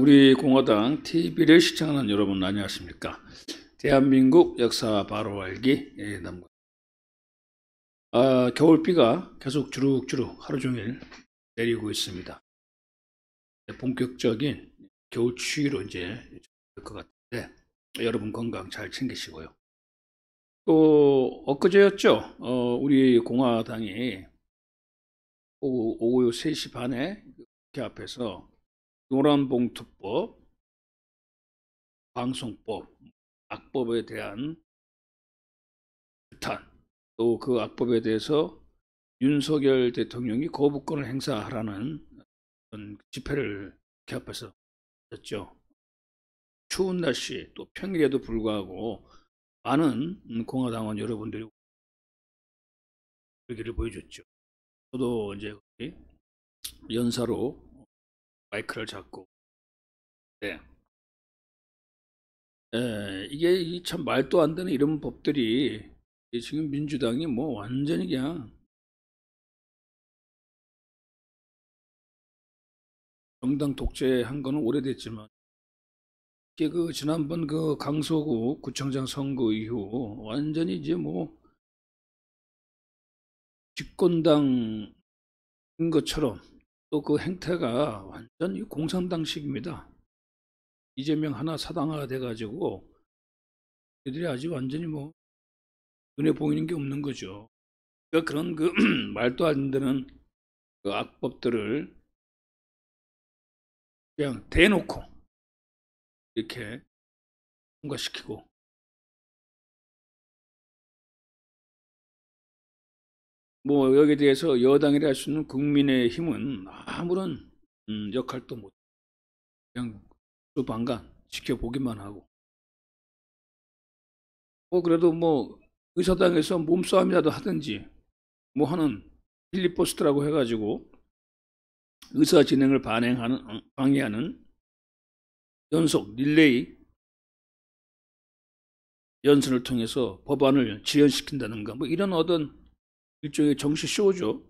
우리 공화당 TV를 시청하는 여러분 안녕하십니까? 대한민국 역사 바로 알기 남과 겨울비가 계속 주룩주룩 하루 종일 내리고 있습니다. 본격적인 겨울 추위로 이제 될 것 같은데 여러분 건강 잘 챙기시고요. 또 엊그제였죠? 우리 공화당이 오후 3시 반에 국회 앞에서 노란봉투법, 방송법, 악법에 대한 규탄, 또 그 악법에 대해서 윤석열 대통령이 거부권을 행사하라는 집회를 개합해서 했죠. 추운 날씨, 또 평일에도 불구하고 많은 공화당원 여러분들이 여기를 보여줬죠. 저도 이제 연사로 마이크를 잡고, 네. 이게 참 말도 안 되는 이런 법들이 지금 민주당이 뭐 완전히 그냥 정당 독재한 거는 오래됐지만 이게 지난번 강서구 구청장 선거 이후 완전히 이제 뭐 집권당인 것처럼 또 그 행태가 완전히 공산당식입니다. 이재명 하나 사당화가 돼가지고 그들이 아주 완전히 뭐 눈에 보이는 게 없는 거죠. 그러니까 그런 말도 안 되는 그 악법들을 그냥 대놓고 이렇게 통과시키고, 뭐 여기에 대해서 여당이라 할 수 있는 국민의힘은 아무런 역할도 못, 그냥 수방관 지켜보기만 하고, 뭐 그래도 뭐 의사당에서 몸싸움이라도 하든지 뭐 하는 필리버스터라고 해가지고 의사 진행을 방해하는 연속 릴레이 연설을 통해서 법안을 지연시킨다든가 뭐 이런 어떤 일종의 정치 쇼죠.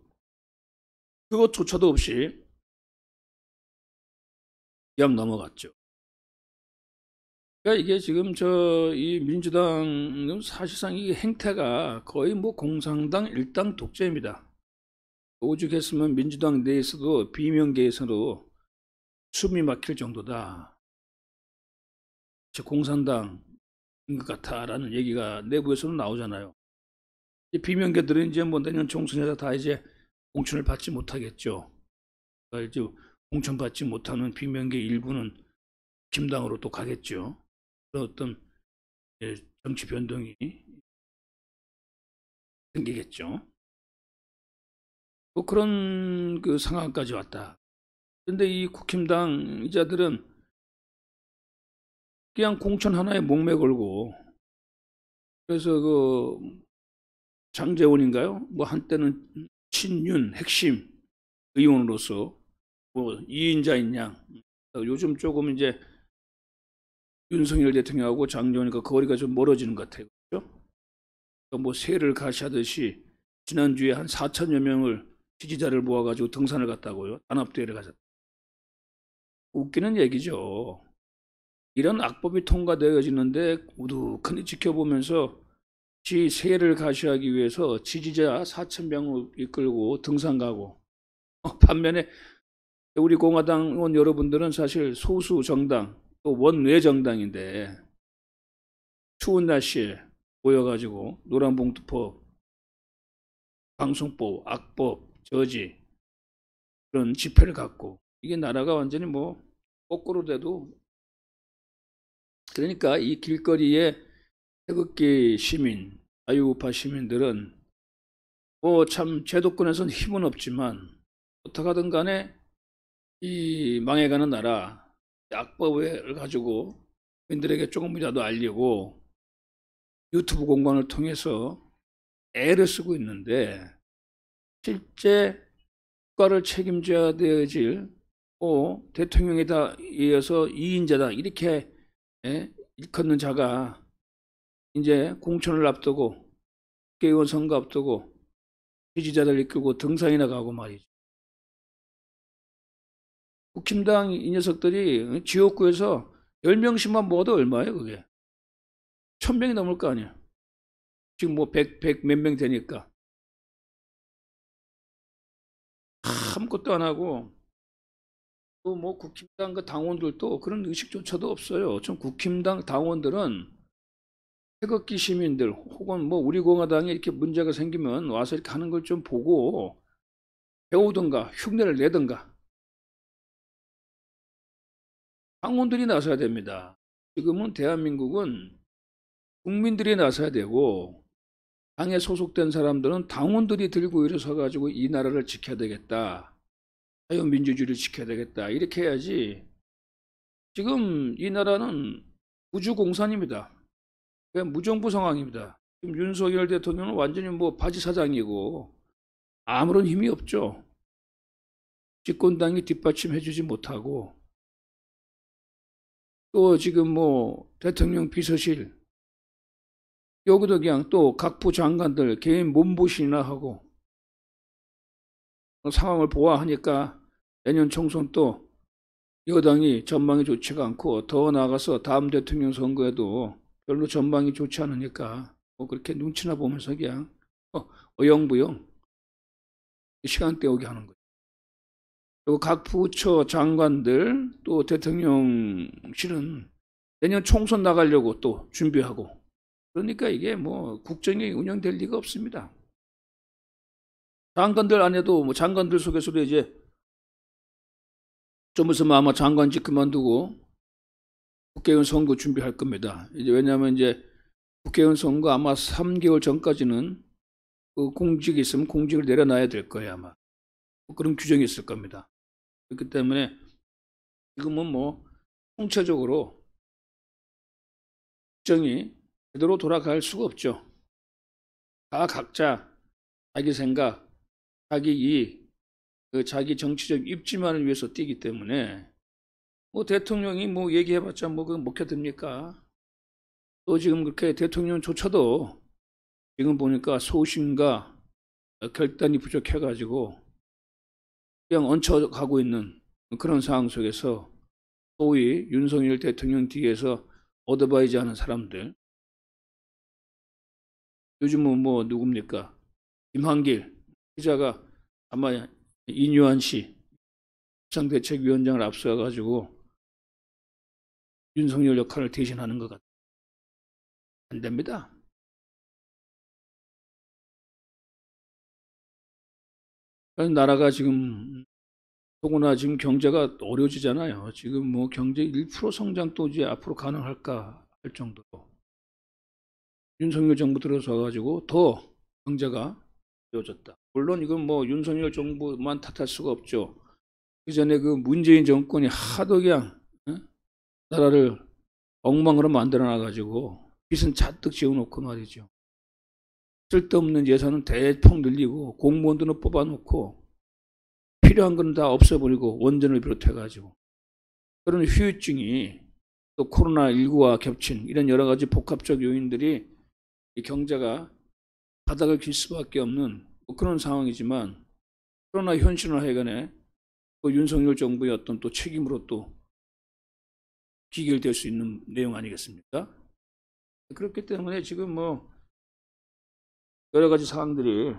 그것조차도 없이 그냥 넘어갔죠. 그러니까 이게 지금 이 민주당은 사실상 이 행태가 거의 뭐 공산당 일당 독재입니다. 오죽했으면 민주당 내에서도 비명계에서도 숨이 막힐 정도다. 공산당인 것 같아라는 얘기가 내부에서는 나오잖아요. 비명계들은 이제 뭐 내년 총선에서 다 이제 공천을 받지 못하겠죠. 그러니까 이제 공천 받지 못하는 비명계 일부는 김당으로 또 가겠죠. 그런 어떤 정치 변동이 생기겠죠. 뭐 그런 상황까지 왔다. 근데 이 국힘당 이자들은 그냥 공천 하나에 목매 걸고, 그래서 장제원인가요? 뭐 한때는 친윤 핵심 의원으로서 뭐 이인자인 양, 요즘 조금 이제 윤석열 대통령하고 장제원이가 거리가 좀 멀어지는 것 같아요. 그렇죠? 뭐 새를 가시하듯이 지난주에 한 4천여 명을 지지자를 모아가지고 등산을 갔다고요. 단합대회를 가셨다. 웃기는 얘기죠. 이런 악법이 통과되어지는데 우두커니 지켜보면서 새해를 가시하기 위해서 지지자 4천 명을 이끌고 등산 가고, 반면에 우리 공화당 의원 여러분들은 사실 소수 정당 또 원외 정당인데 추운 날씨에 모여가지고 노란봉투법, 방송법, 악법, 저지 그런 집회를 갖고, 이게 나라가 완전히 뭐 거꾸로 돼도, 그러니까 이 길거리에 태극기 시민, 자유우파 시민들은 뭐 참 제도권에서는 힘은 없지만 어떻게든 간에 이 망해가는 나라 악법을 가지고 국민들에게 조금이라도 알리고 유튜브 공간을 통해서 애를 쓰고 있는데, 실제 국가를 책임져야 되질 대통령에다 이어서 2인자다 이렇게 일컫는 자가 이제 공천을 앞두고 국회의원 선거 앞두고 지지자들 이끌고 등산이나 가고 말이죠. 국힘당 이 녀석들이 지역구에서 10명씩만 모아도 얼마예요, 그게? 1000명이 넘을 거 아니야. 지금 뭐 100 몇 명 되니까. 아무것도 안 하고, 또 뭐 국힘당 그 당원들도 그런 의식조차도 없어요. 좀 국힘당 당원들은 태극기 시민들 혹은 뭐 우리 공화당에 이렇게 문제가 생기면 와서 이렇게 하는 걸 좀 보고 배우든가 흉내를 내든가 당원들이 나서야 됩니다. 지금은 대한민국은 국민들이 나서야 되고 당에 소속된 사람들은 당원들이 들고 일어서 가지고 이 나라를 지켜야 되겠다. 자유민주주의를 지켜야 되겠다. 이렇게 해야지. 지금 이 나라는 우주공산입니다. 그냥 무정부 상황입니다. 지금 윤석열 대통령은 완전히 뭐 바지 사장이고 아무런 힘이 없죠. 집권당이 뒷받침해주지 못하고 또 지금 뭐 대통령 비서실 여기도 그냥 또 각부 장관들 개인 몸보신이나 하고 상황을 보아하니까 내년 총선 또 여당이 전망이 좋지가 않고 더 나아가서 다음 대통령 선거에도 별로 전망이 좋지 않으니까 뭐 그렇게 눈치나 보면서 그냥 어영부영 시간 때우기 하는 거예요. 그리고 각 부처 장관들 또 대통령실은 내년 총선 나가려고 또 준비하고 그러니까 이게 뭐 국정이 운영될 리가 없습니다. 장관들 안에도 뭐 장관들 속에서도 이제 좀 있으면 아마 장관직 그만두고 국회의원 선거 준비할 겁니다. 이제 왜냐하면 이제 국회의원 선거 아마 3개월 전까지는 그 공직이 있으면 공직을 내려놔야 될 거예요 아마. 뭐 그런 규정이 있을 겁니다. 그렇기 때문에 지금은 뭐 총체적으로 국정이 제대로 돌아갈 수가 없죠. 다 각자 자기 생각, 자기 이익, 자기 정치적 입지만을 위해서 뛰기 때문에 뭐 대통령이 뭐 얘기해봤자 뭐 그건 먹혀듭니까? 또 지금 그렇게 대통령조차도 지금 보니까 소신과 결단이 부족해가지고 그냥 얹혀가고 있는 그런 상황 속에서 소위 윤석열 대통령 뒤에서 어드바이즈 하는 사람들 요즘은 뭐 누굽니까? 김한길 기자가 아마 이뉴한 씨 비상대책위원장을 앞서가지고 윤석열 역할을 대신하는 것 같아요. 안 됩니다. 나라가 지금 더구나 지금 경제가 어려워지잖아요. 지금 뭐 경제 1% 성장도 이제 앞으로 가능할까 할 정도로 윤석열 정부 들어서 가지고 더 경제가 어려워졌다. 물론 이건 뭐 윤석열 정부만 탓할 수가 없죠. 그 전에 그 문재인 정권이 하도 그냥 나라를 엉망으로 만들어놔 가지고 빚은 잔뜩 지어놓고 말이죠. 쓸데없는 예산은 대폭 늘리고 공무원들은 뽑아놓고 필요한 건 다 없애버리고 원전을 비롯해가지고 그런 후유증이 또 코로나19와 겹친 이런 여러 가지 복합적 요인들이 이 경제가 바닥을 길 수밖에 없는 뭐 그런 상황이지만 그러나 현실은 하여간에 또 윤석열 정부의 어떤 또 책임으로 또 기결될 수 있는 내용 아니겠습니까? 그렇기 때문에 지금 뭐 여러 가지 상황들이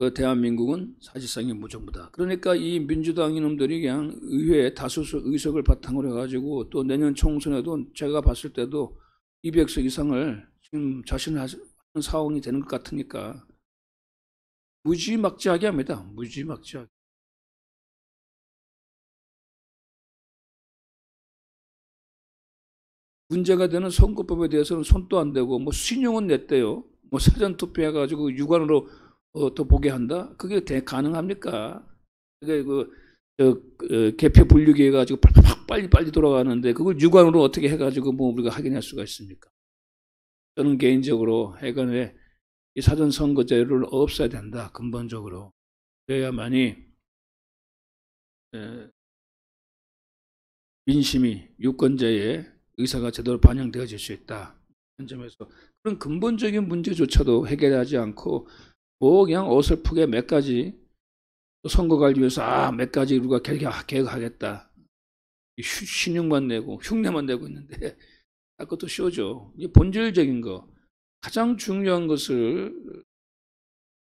그 대한민국은 사실상의 무정부다. 그러니까 이 민주당 이놈들이 그냥 의회 다수수 의석을 바탕으로 해가지고 또 내년 총선에도 제가 봤을 때도 200석 이상을 지금 자신하는 상황이 되는 것 같으니까 무지막지하게 합니다. 무지막지하게. 문제가 되는 선거법에 대해서는 손도 안 대고 뭐 신용은 냈대요. 뭐 사전 투표해가지고 유관으로 더 보게 한다? 그게 가능합니까? 그게 개표 분류기 해가지고 빨리 돌아가는데 그걸 유관으로 어떻게 해가지고 뭐 우리가 확인할 수가 있습니까? 저는 개인적으로 해관에 이 사전 선거제를 없애야 된다. 근본적으로. 그래야만이 민심이 유권자의 의사가 제대로 반영되어질 수 있다. 현 점에서 그런 근본적인 문제조차도 해결하지 않고 뭐 그냥 어설프게 몇 가지 또 선거 관리 위해서 몇 가지 우리가 개혁하겠다. 신용만 내고 흉내만 내고 있는데 그것도 쇼죠. 이게 본질적인 거, 가장 중요한 것을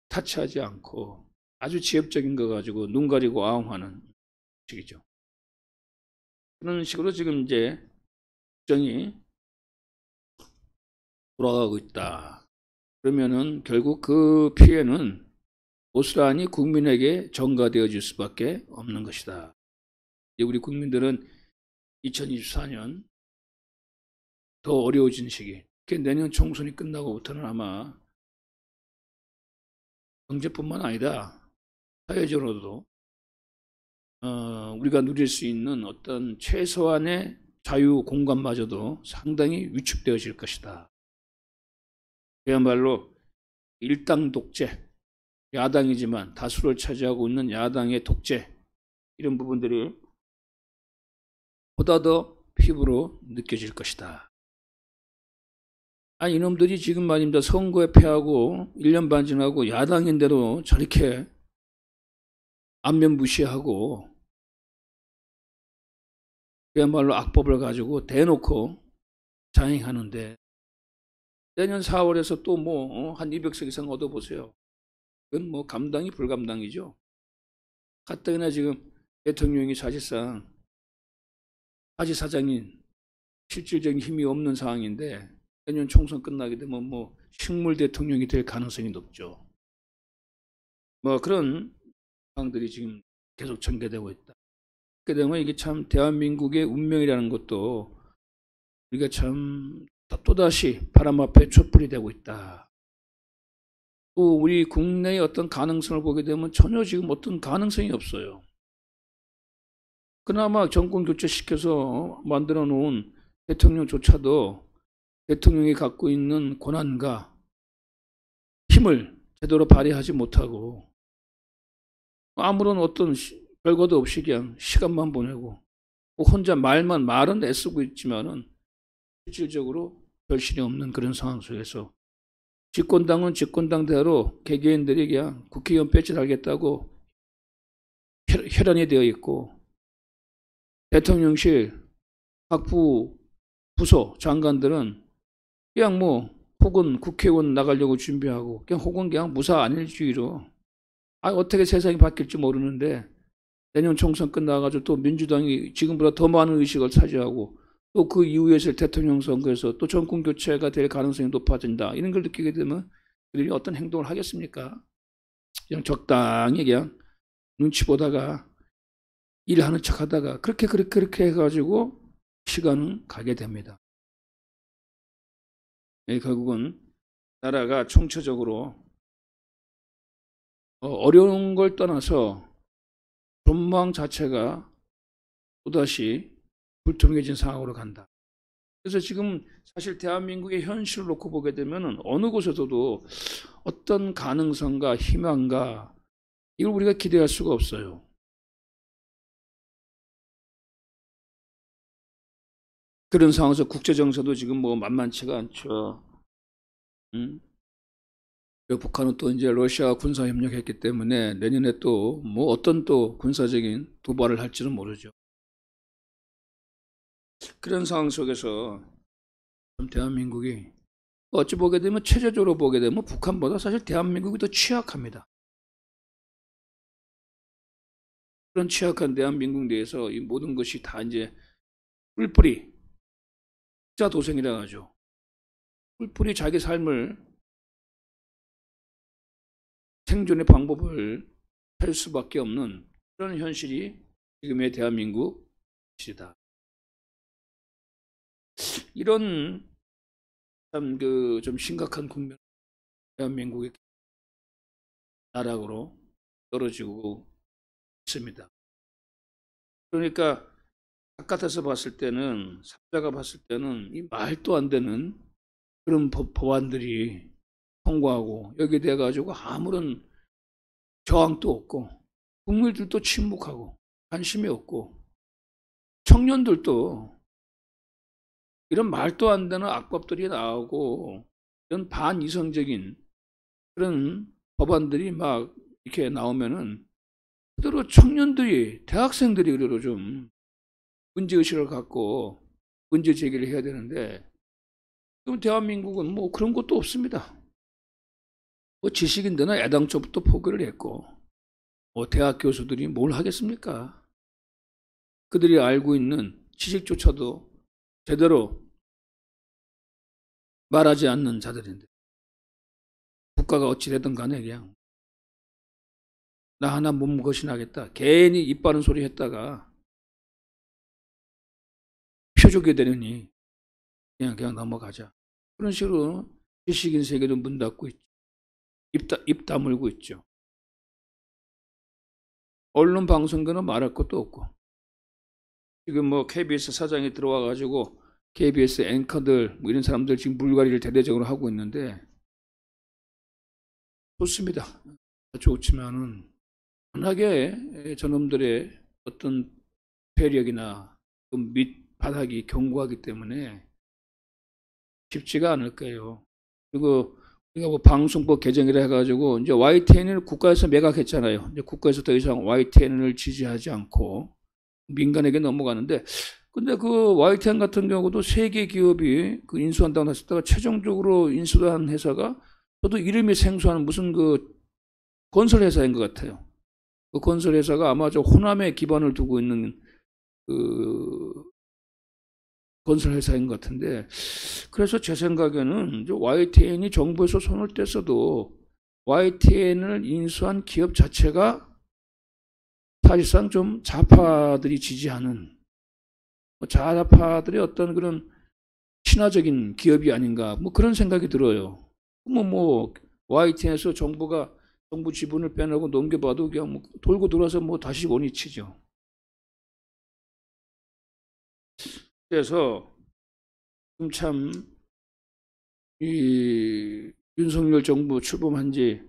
타치하지 않고 아주 지엽적인 거 가지고 눈 가리고 아웅하는 식이죠. 그런 식으로 지금 이제 국정이 돌아가고 있다. 그러면은 결국 그 피해는 고스란히 국민에게 전가되어질 수밖에 없는 것이다. 우리 국민들은 2024년 더 어려워진 시기, 내년 총선이 끝나고부터는 아마 경제뿐만 아니라 사회적으로도 우리가 누릴 수 있는 어떤 최소한의 자유 공간마저도 상당히 위축되어질 것이다. 그야말로 일당 독재, 야당이지만 다수를 차지하고 있는 야당의 독재, 이런 부분들이 보다 더 피부로 느껴질 것이다. 아니, 이놈들이 지금 말입니다. 선거에 패하고 1년 반 지나고 야당인데도 저렇게 안면 무시하고 그야말로 악법을 가지고 대놓고 자행하는데 내년 4월에서 또 뭐 한 200석 이상 얻어보세요. 그건 뭐 감당이 불감당이죠. 가뜩이나 지금 대통령이 사실상 바지사장인 실질적인 힘이 없는 상황인데 내년 총선 끝나게 되면 뭐 식물 대통령이 될 가능성이 높죠. 뭐 그런 상황들이 지금 계속 전개되고 있다. 그렇게 되면 이게 참 대한민국의 운명이라는 것도 우리가 참 또다시 바람 앞에 촛불이 되고 있다. 또 우리 국내의 어떤 가능성을 보게 되면 전혀 지금 어떤 가능성이 없어요. 그나마 정권 교체시켜서 만들어 놓은 대통령조차도 대통령이 갖고 있는 권한과 힘을 제대로 발휘하지 못하고 아무런 어떤 별거도 없이 그냥 시간만 보내고 혼자 말은 애쓰고 있지만은 실질적으로 결실이 없는 그런 상황 속에서 집권당은 집권당대로 개개인들이 그냥 국회의원 배지 달겠다고 혈안이 되어 있고 대통령실 각 부서 장관들은 그냥 뭐 혹은 국회의원 나가려고 준비하고 혹은 그냥 무사 안일주의로 어떻게 세상이 바뀔지 모르는데 내년 총선 끝나가지고 또 민주당이 지금보다 더 많은 의식을 차지하고 또 그 이후에 있을 대통령 선거에서 또 정권 교체가 될 가능성이 높아진다. 이런 걸 느끼게 되면 그들이 어떤 행동을 하겠습니까? 그냥 적당히 그냥 눈치 보다가 일하는 척 하다가 그렇게 해가지고 시간은 가게 됩니다. 결국은 나라가 총체적으로 어려운 걸 떠나서 전망 자체가 또다시 불투명해진 상황으로 간다. 그래서 지금 사실 대한민국의 현실을 놓고 보게 되면 어느 곳에서도 어떤 가능성과 희망과 이걸 우리가 기대할 수가 없어요. 그런 상황에서 국제정세도 지금 뭐 만만치가 않죠. 북한은 또 이제 러시아와 군사협력했기 때문에 내년에 또 뭐 어떤 또 군사적인 도발을 할지는 모르죠. 그런 상황 속에서 대한민국이 어찌 보게 되면 체제적으로 보게 되면 북한보다 사실 대한민국이 더 취약합니다. 그런 취약한 대한민국 내에서 이 모든 것이 다 이제 뿔뿔이 자도생이라고 하죠. 뿔뿔이 자기 삶을 생존의 방법을 할 수밖에 없는 그런 현실이 지금의 대한민국 시다. 이런 참 좀 심각한 국면, 대한민국의 나락으로 떨어지고 있습니다. 그러니까 바깥에서 봤을 때는 삼자가 봤을 때는 이 말도 안 되는 그런 법안들이 통과하고 여기에 대해 가지고 아무런 저항도 없고 국민들도 침묵하고 관심이 없고 청년들도 이런 말도 안 되는 악법들이 나오고 이런 반이성적인 그런 법안들이 막 이렇게 나오면은 그대로 청년들이, 대학생들이 그대로 좀 문제의식을 갖고 문제 제기를 해야 되는데, 지금 대한민국은 뭐 그런 것도 없습니다. 뭐 지식인들은 애당초부터 포기를 했고, 뭐 대학 교수들이 뭘 하겠습니까? 그들이 알고 있는 지식조차도 제대로 말하지 않는 자들인데, 국가가 어찌되든 간에 그냥 나 하나 몸거신하겠다, 괜히 입 바른 소리 했다가 표적이 되느니 그냥 넘어가자, 그런 식으로 지식인 세계도 문 닫고 있죠. 입 다물고 있죠. 언론 방송들은 말할 것도 없고, 지금 뭐 KBS 사장이 들어와 가지고 KBS 앵커들 뭐 이런 사람들 지금 물갈이를 대대적으로 하고 있는데, 좋습니다. 좋지만은 워낙에 저놈들의 어떤 배력이나 밑바닥이 견고하기 때문에 쉽지가 않을 거예요. 그리고 우리가 뭐 방송법 개정이라 해가지고 이제 YTN을 국가에서 매각했잖아요. 이제 국가에서 더 이상 YTN을 지지하지 않고 민간에게 넘어가는데, 근데 그 YTN 같은 경우도 세계 기업이 그 인수한다고 했을 때가 최종적으로 인수한 회사가 저도 이름이 생소한 무슨 그 건설 회사인 것 같아요. 그 건설 회사가 아마 저 호남에 기반을 두고 있는 그 건설 회사인 것 같은데, 그래서 제 생각에는 YTN이 정부에서 손을 뗐어도 YTN을 인수한 기업 자체가 사실상 좀 좌파들이 지지하는, 좌파들의 어떤 그런 친화적인 기업이 아닌가, 뭐 그런 생각이 들어요. 뭐 YTN에서 정부 지분을 빼내고 넘겨봐도 그냥 뭐 돌고 돌아서 뭐 다시 원위치죠. 그래서 지금 참 이 윤석열 정부 출범한 지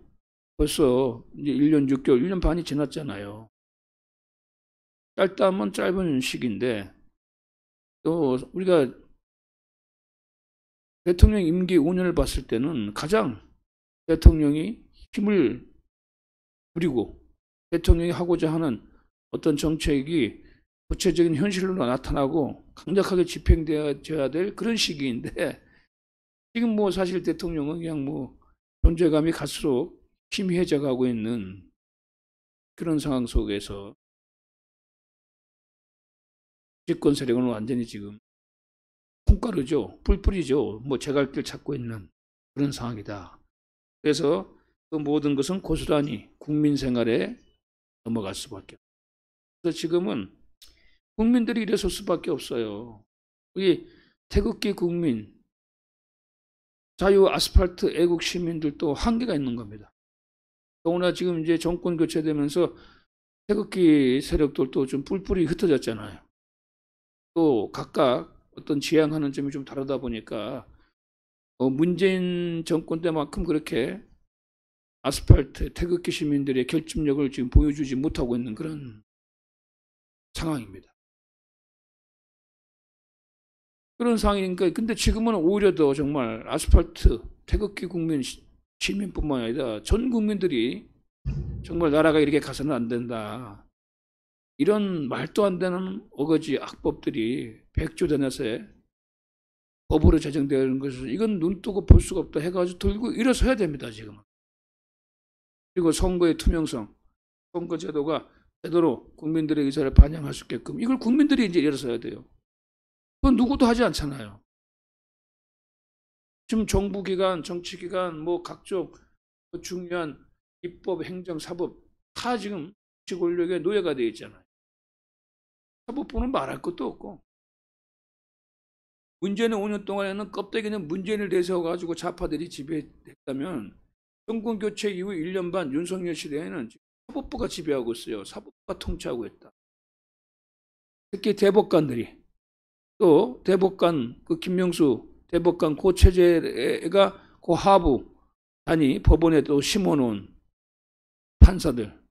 벌써 이제 1년 6개월, 1년 반이 지났잖아요. 짧다면 짧은 시기인데, 또 우리가 대통령 임기 5년을 봤을 때는 가장 대통령이 힘을 부리고 대통령이 하고자 하는 어떤 정책이 구체적인 현실로 나타나고 강력하게 집행되어야 될 그런 시기인데, 지금 뭐 사실 대통령은 그냥 뭐 존재감이 갈수록 희미해져 가고 있는 그런 상황 속에서 집권 세력은 완전히 지금 콩가루죠, 뿔뿔이죠, 뭐 제갈 길 찾고 있는 그런 상황이다. 그래서 그 모든 것은 고스란히 국민 생활에 넘어갈 수밖에 없어요. 그래서 지금은 국민들이 이래설 수밖에 없어요. 우리 태극기 국민, 자유 아스팔트 애국 시민들도 한계가 있는 겁니다. 더구나 지금 이제 정권 교체되면서 태극기 세력들도 좀 뿔뿔이 흩어졌잖아요. 또 각각 어떤 지향하는 점이 좀 다르다 보니까 문재인 정권 때만큼 그렇게 아스팔트 태극기 시민들의 결집력을 지금 보여주지 못하고 있는 그런 상황입니다. 그런 상황이니까, 근데 지금은 오히려 더 정말 아스팔트 태극기 국민 시민뿐만 아니라 전 국민들이 정말 나라가 이렇게 가서는 안 된다, 이런 말도 안 되는 어거지 악법들이 백조대낮에 법으로 제정되는 것을 이건 눈 뜨고 볼 수가 없다 해가지고 들고 일어서야 됩니다, 지금은. 그리고 선거의 투명성, 선거제도가 제대로 국민들의 의사를 반영할 수 있게끔 이걸 국민들이 이제 일어서야 돼요. 그건 누구도 하지 않잖아요. 지금 정부기관, 정치기관, 뭐 각종 중요한 입법, 행정, 사법 다 지금 정치 권력의 노예가 되어 있잖아요. 사법부는 말할 것도 없고, 문재인의 5년 동안에는 껍데기는 문재인을 내세워가지고 좌파들이 지배했다면, 정권 교체 이후 1년 반 윤석열 시대에는 사법부가 지배하고 있어요. 사법부가 통치하고 있다. 특히 대법관들이, 또 대법관 그 김명수 대법관 그 체제가 그 하부 단위 법원에 또 심어놓은 판사들,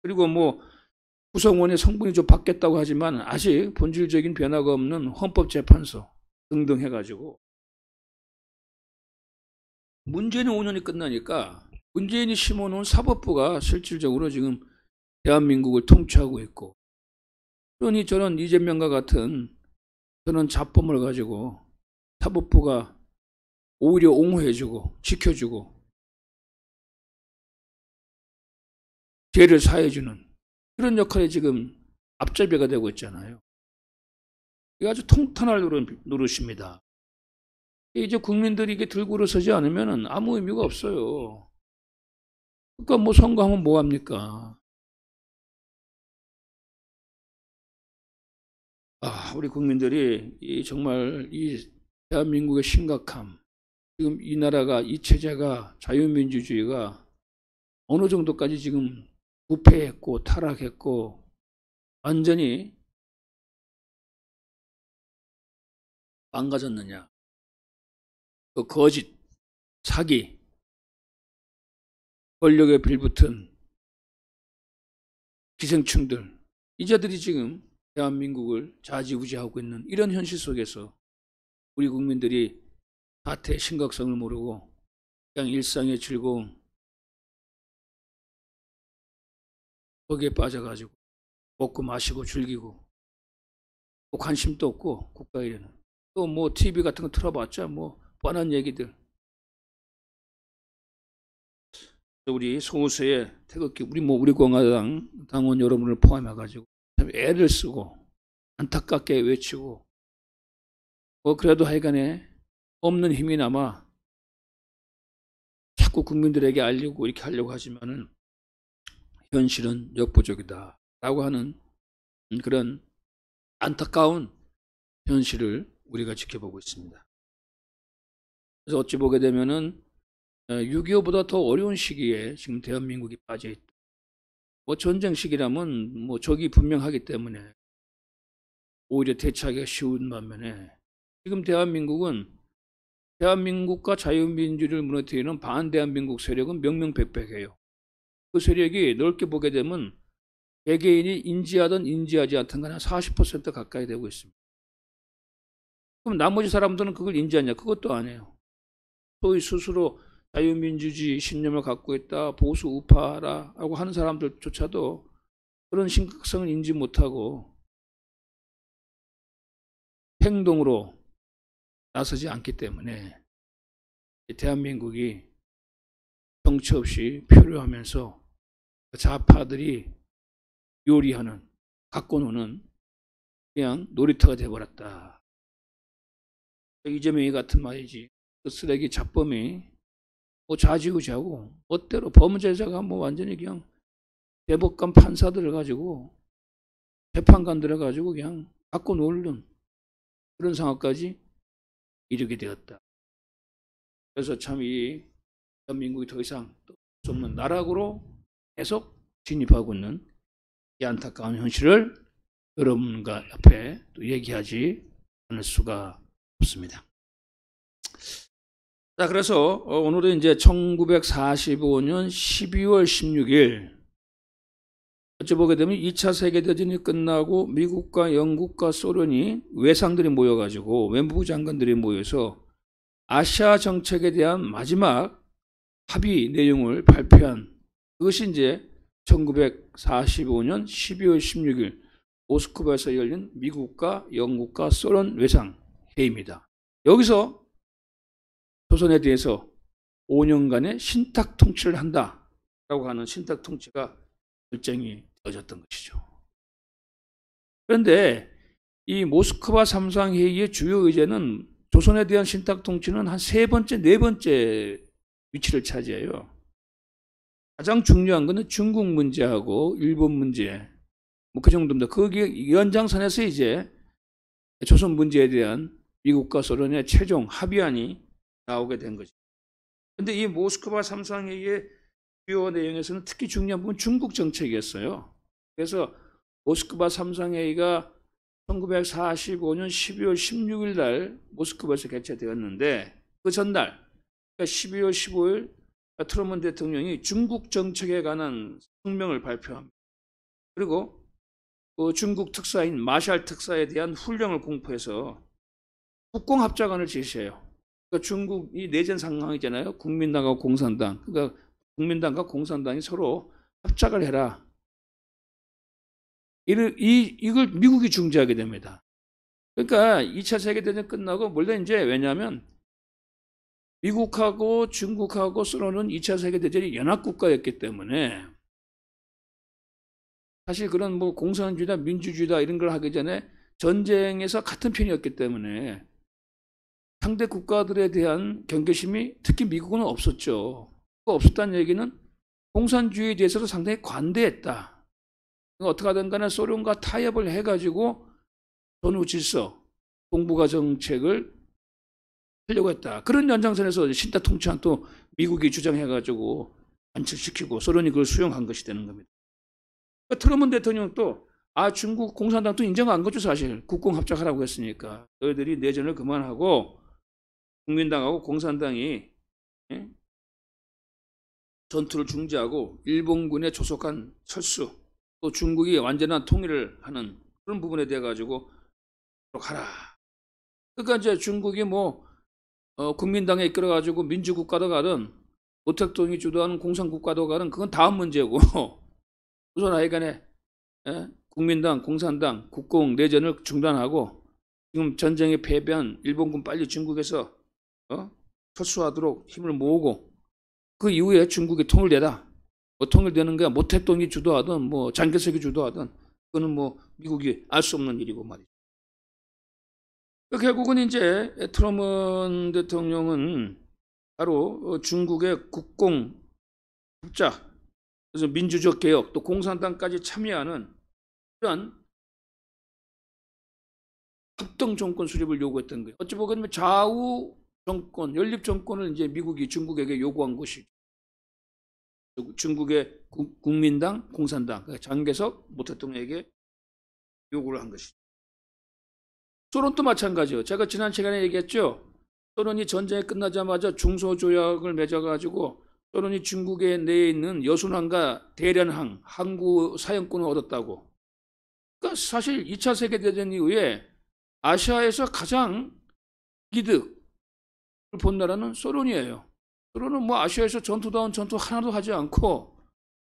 그리고 뭐 구성원의 성분이 좀 바뀌었다고 하지만 아직 본질적인 변화가 없는 헌법재판소 등등 해가지고, 문재인의 5년이 끝나니까 문재인이 심어놓은 사법부가 실질적으로 지금 대한민국을 통치하고 있고, 그러니 저는 이재명과 같은 저는 잡범을 가지고 사법부가 오히려 옹호해주고 지켜주고 죄를 사해주는 그런 역할이 지금 앞잡이가 되고 있잖아요. 이게 아주 통탄할 노릇입니다. 이제 국민들이 이게 들고 일어서지 않으면 아무 의미가 없어요. 그러니까 뭐 선거하면 뭐합니까? 우리 국민들이 정말 이 대한민국의 심각함, 지금 이 나라가, 이 체제가, 자유민주주의가 어느 정도까지 지금 부패했고 타락했고 완전히 망가졌느냐. 그 거짓, 사기, 권력에 빌붙은 기생충들, 이자들이 지금 대한민국을 좌지우지하고 있는 이런 현실 속에서 우리 국민들이 사태의 심각성을 모르고 그냥 일상의 즐거움 거기에 빠져가지고 먹고 마시고 즐기고 뭐 관심도 없고 국가 일에는 또 뭐 TV 같은 거 틀어봤자 뭐 뻔한 얘기들. 우리 소수의 태극기 우리 공화당 당원 여러분을 포함해가지고 참 애를 쓰고 안타깝게 외치고 뭐 그래도 하여간에 없는 힘이나마 자꾸 국민들에게 알리고 이렇게 하려고 하지만은 현실은 역부족이다 라고 하는 그런 안타까운 현실을 우리가 지켜보고 있습니다. 그래서 어찌 보게 되면은 6.25보다 더 어려운 시기에 지금 대한민국이 빠져있다. 뭐 전쟁 시기라면 뭐 적이 분명하기 때문에 오히려 대처하기가 쉬운 반면에 지금 대한민국은 대한민국과 자유민주주의를 무너뜨리는 반대한민국 세력은 명명백백해요. 그 세력이 넓게 보게 되면 개개인이 인지하든 인지하지 않든 간에 40% 가까이 되고 있습니다. 그럼 나머지 사람들은 그걸 인지하냐? 그것도 안 해요. 소위 스스로 자유민주주의 신념을 갖고 있다, 보수 우파라고 하는 사람들조차도 그런 심각성을 인지 못하고 행동으로 나서지 않기 때문에 대한민국이 정처 없이 표류하면서 좌파들이 요리하는, 갖고 노는 그냥 놀이터가 되어버렸다. 이재명이 같은 말이지. 그 쓰레기 잡범이 뭐 좌지우지하고 멋대로 범죄자가 뭐 완전히 그냥 대법관 판사들을 가지고 재판관들을 가지고 그냥 갖고 놀는 그런 상황까지 이르게 되었다. 그래서 참 이 대한민국이 더 이상 수 없는 나락으로 계속 진입하고 있는 이 안타까운 현실을 여러분과 앞에 또 얘기하지 않을 수가 없습니다. 자, 그래서 오늘은 이제 1945년 12월 16일 어찌 보게 되면 2차 세계대전이 끝나고 미국과 영국과 소련이 외상들이 모여가지고 외무부 장관들이 모여서 아시아 정책에 대한 마지막 합의 내용을 발표한 그것이 이제 1945년 12월 16일 모스크바에서 열린 미국과 영국과 소련 외상 회의입니다. 여기서 조선에 대해서 5년간의 신탁 통치를 한다라고 하는 신탁 통치가 결정이 되어졌던 것이죠. 그런데 이 모스크바 3상 회의의 주요 의제는 조선에 대한 신탁 통치는 한 세 번째, 네 번째 위치를 차지해요. 가장 중요한 것은 중국 문제하고 일본 문제, 뭐 그 정도입니다. 거기 연장선에서 이제 조선 문제에 대한 미국과 소련의 최종 합의안이 나오게 된 거죠. 그런데 이 모스크바 3상 회의의 주요 내용에서는 특히 중요한 부분은 중국 정책이었어요. 그래서 모스크바 3상 회의가 1945년 12월 16일 날 모스크바에서 개최되었는데 그 전날 그러니까 12월 15일 트루먼 대통령이 중국 정책에 관한 성명을 발표합니다. 그리고 그 중국 특사인 마샬 특사에 대한 훈령을 공포해서 국공합작안을 제시해요. 그러니까 중국이 내전 상황이잖아요. 국민당하고 공산당. 그러니까 국민당과 공산당이 서로 합작을 해라. 이걸 미국이 중재하게 됩니다. 그러니까 2차 세계대전 끝나고 원래 이제 왜냐하면 미국하고 중국하고 서로는 2차 세계대전이 연합국가였기 때문에 사실 그런 뭐 공산주의다 민주주의다 이런 걸 하기 전에 전쟁에서 같은 편이었기 때문에 상대 국가들에 대한 경계심이 특히 미국은 없었죠. 없었다는 얘기는 공산주의에 대해서도 상당히 관대했다. 어떻게 하든 간에 소련과 타협을 해가지고 전후 질서, 동북아 정책을 하려고 했다. 그런 연장선에서 신타 통치한 또 미국이 주장해가지고 관철시키고 소련이 그걸 수용한 것이 되는 겁니다. 트럼프 대통령도 중국 공산당도 인정한 거죠. 사실 국공 합작하라고 했으니까 너희들이 내전을 그만하고 국민당하고 공산당이 전투를 중지하고 일본군의 조속한 철수 또 중국이 완전한 통일을 하는 그런 부분에 대해 가지고 하라. 그러니까 이제 중국이 뭐 국민당에 이끌어 가지고 민주국가도 가든 모택동이 주도하는 공산국가도 가든 그건 다음 문제고 우선 하여간에 국민당, 공산당, 국공 내전을 중단하고 지금 전쟁에 패배한 일본군 빨리 중국에서 철수하도록 힘을 모으고 그 이후에 중국이 통일되다. 뭐 통일되는 게 모택동이 주도하든 뭐 장개석이 주도하든 그거는 뭐 미국이 알 수 없는 일이고 말이죠. 결국은 이제 트럼프 대통령은 바로 중국의 국공 합작, 그래서 민주적 개혁, 또 공산당까지 참여하는 이런 합동 정권 수립을 요구했던 거예요. 어찌 보면 좌우 정권, 연립 정권을 이제 미국이 중국에게 요구한 것이죠. 중국의 국민당, 공산당, 장개석 모 대통령에게 요구를 한 것이죠. 소련도 마찬가지요. 제가 지난 시간에 얘기했죠. 소련이 전쟁이 끝나자마자 중소조약을 맺어가지고 소련이 중국에 내에 있는 여순항과 대련항, 항구 사용권을 얻었다고. 그러니까 사실 2차 세계대전 이후에 아시아에서 가장 이득을 본 나라는 소련이에요. 소련은 뭐 아시아에서 전투다운 전투 하나도 하지 않고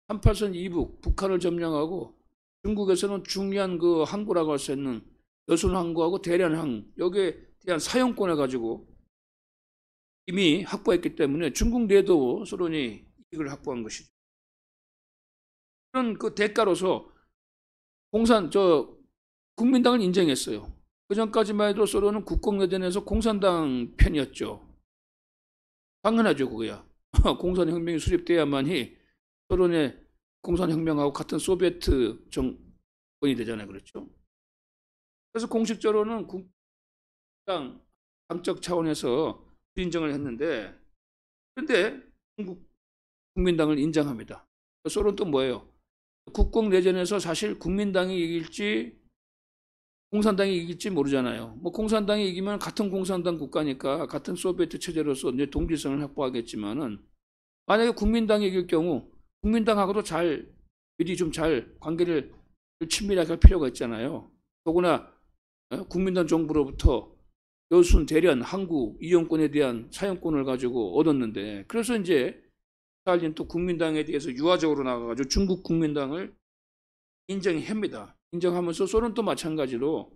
38선 이북, 북한을 점령하고 중국에서는 중요한 그 항구라고 할 수 있는 여순항구하고 대련항 여기에 대한 사용권을 가지고 이미 확보했기 때문에 중국 내도 소련이 이익을 확보한 것이죠. 그런 그 대가로서 국민당을 인정했어요. 그 전까지만 해도 소련은 국공내전에서 공산당 편이었죠. 당연하죠, 그거야. 공산혁명이 수립돼야만이 소련의 공산혁명하고 같은 소비에트 정권이 되잖아요, 그렇죠? 그래서 공식적으로는 국당 당적 차원에서 인정을 했는데, 그런데 중국 국민당을 인정합니다. 소련 또 뭐예요? 국공내전에서 사실 국민당이 이길지 공산당이 이길지 모르잖아요. 뭐 공산당이 이기면 같은 공산당 국가니까 같은 소비에트 체제로서 이제 동질성을 확보하겠지만은 만약에 국민당이 이길 경우 국민당하고도 미리 좀 잘 관계를 친밀하게 할 필요가 있잖아요. 더구나 국민당 정부로부터 여순, 대련, 항구 이용권에 대한 사용권을 가지고 얻었는데 그래서 이제 스탈린 또 국민당에 대해서 유화적으로 나가가지고 중국 국민당을 인정합니다. 인정하면서 소련도 마찬가지로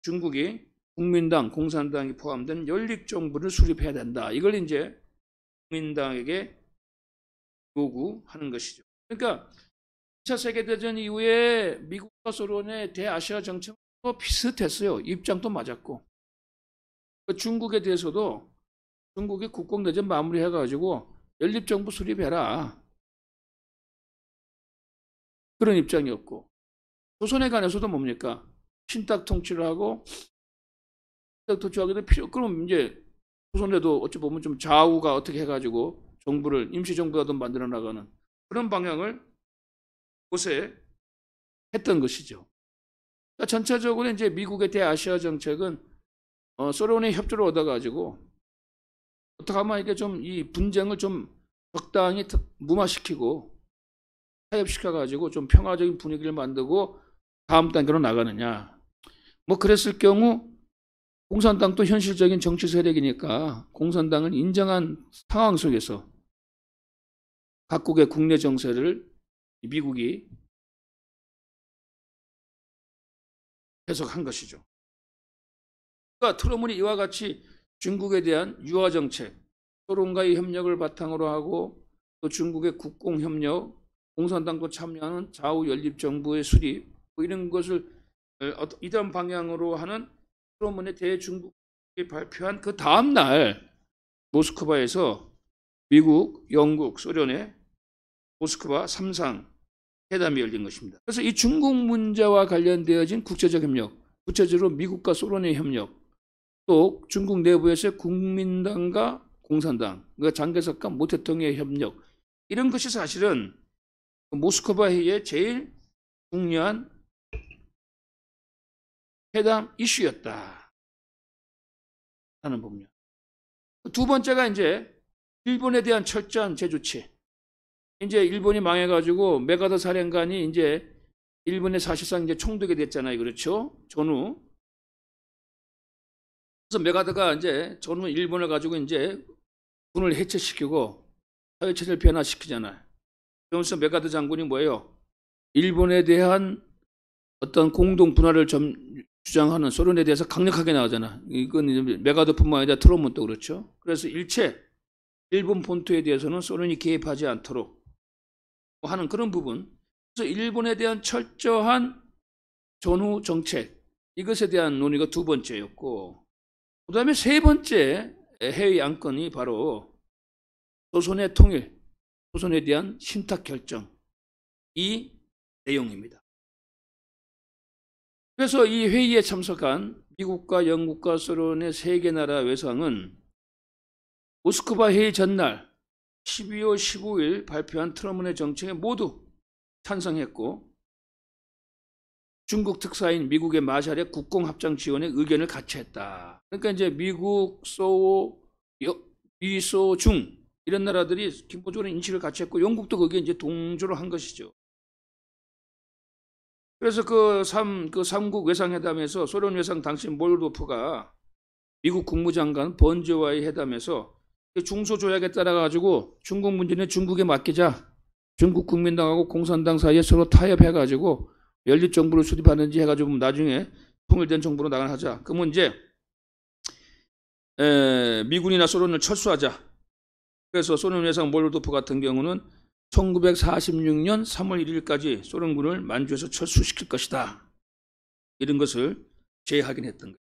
중국이 국민당, 공산당이 포함된 연립정부를 수립해야 된다. 이걸 이제 국민당에게 요구하는 것이죠. 그러니까 2차 세계대전 이후에 미국과 소련의 대아시아 정책도 비슷했어요. 입장도 맞았고. 중국에 대해서도 중국이 국공내전 마무리해가지고 연립정부 수립해라. 그런 입장이었고. 조선에 관해서도 뭡니까? 신탁 통치를 하고 신탁 통치하기도 그럼 이제 조선에도 어찌 보면 좀 좌우가 어떻게 해가지고 정부를 임시정부라도 만들어 나가는 그런 방향을 곳에 했던 것이죠. 그러니까 전체적으로 이제 미국의 대아시아 정책은 소련의 협조를 얻어가지고 어떻게 하면 이게 좀 이 분쟁을 좀 적당히 무마시키고 타협시켜가지고 좀 평화적인 분위기를 만들고 다음 단계로 나가느냐. 뭐 그랬을 경우 공산당도 현실적인 정치 세력이니까 공산당을 인정한 상황 속에서 각국의 국내 정세를 미국이 해석한 것이죠. 그러니까 트루먼이 이와 같이 중국에 대한 유화 정책, 소련과의 협력을 바탕으로 하고 또 중국의 국공협력, 공산당도 참여하는 좌우 연립 정부의 수립 뭐 이런 것을 이런 방향으로 하는 트루먼의 대중국이 발표한 그 다음 날 모스크바에서 미국, 영국, 소련의 모스크바 3상 회담이 열린 것입니다. 그래서 이 중국 문제와 관련되어진 국제적 협력, 구체적으로 미국과 소련의 협력, 또 중국 내부에서의 국민당과 공산당, 그러니까 장개석과 모 대통령의 협력, 이런 것이 사실은 모스크바 회의의 제일 중요한 회담 이슈였다 하는 부분이요. 두 번째가 이제 일본에 대한 철저한 제조치. 이제 일본이 망해가지고 메가더 사령관이 이제 일본에 사실상 이제 총독이 됐잖아요. 그렇죠? 전후. 그래서 메가더가 이제 전후 일본을 가지고 이제 군을 해체시키고 사회체제를 변화시키잖아요. 그러면서 메가더 장군이 뭐예요? 일본에 대한 어떤 공동 분할을 주장하는 소련에 대해서 강력하게 나오잖아. 이건 메가더뿐만 아니라 트루먼도 그렇죠. 그래서 일체 일본 본토에 대해서는 소련이 개입하지 않도록 하는 그런 부분. 그래서 일본에 대한 철저한 전후 정책, 이것에 대한 논의가 두 번째였고, 그 다음에 세 번째 해외 안건이 바로 조선의 통일, 조선에 대한 신탁 결정, 이 내용입니다. 그래서 이 회의에 참석한 미국과 영국과 소련의 세 개 나라 외상은 모스크바 회의 전날 12월 15일 발표한 트루먼의 정책에 모두 찬성했고, 중국 특사인 미국의 마샬의 국공합장 지원에 의견을 같이 했다. 그러니까 이제 미국, 미소, 중 이런 나라들이 기본적으로 인식을 같이 했고, 영국도 거기에 이제 동조를 한 것이죠. 그래서 그 삼국 외상회담에서 소련 외상 당시 몰도프가 미국 국무장관 번제와의 회담에서 중소조약에 따라 가지고 중국 문제는 중국에 맡기자. 중국 국민당하고 공산당 사이에 서로 타협해가지고 연립 정부를 수립하는지 해가지고 나중에 통일된 정부로 나가자. 그러면 이제 미군이나 소련을 철수하자. 그래서 소련 외상 몰도프 같은 경우는 1946년 3월 1일까지 소련군을 만주에서 철수시킬 것이다. 이런 것을 제의하긴 했던 거예요.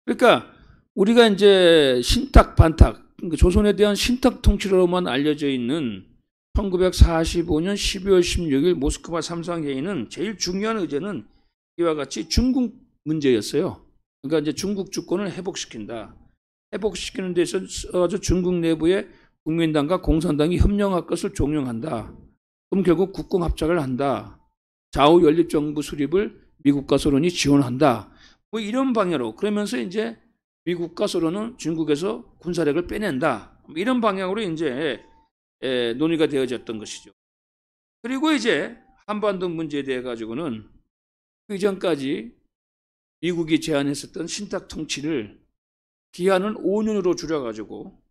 그러니까 우리가 이제 신탁, 반탁, 그러니까 조선에 대한 신탁 통치로만 알려져 있는 1945년 12월 16일 모스크바 3상 회의는 제일 중요한 의제는 이와 같이 중국 문제였어요. 그러니까 이제 중국 주권을 회복시킨다. 회복시키는 데 있어서 중국 내부에 국민당과 공산당이 협력할 것을 종용한다. 그럼 결국 국공합작을 한다. 좌우 연립 정부 수립을 미국과 소련이 지원한다. 뭐 이런 방향으로, 그러면서 이제 미국과 소련은 중국에서 군사력을 빼낸다. 이런 방향으로 이제 논의가 되어졌던 것이죠. 그리고 이제 한반도 문제에 대해 가지고는 그 이전까지 미국이 제안했었던 신탁 통치를 기한은 5년으로 줄여가지고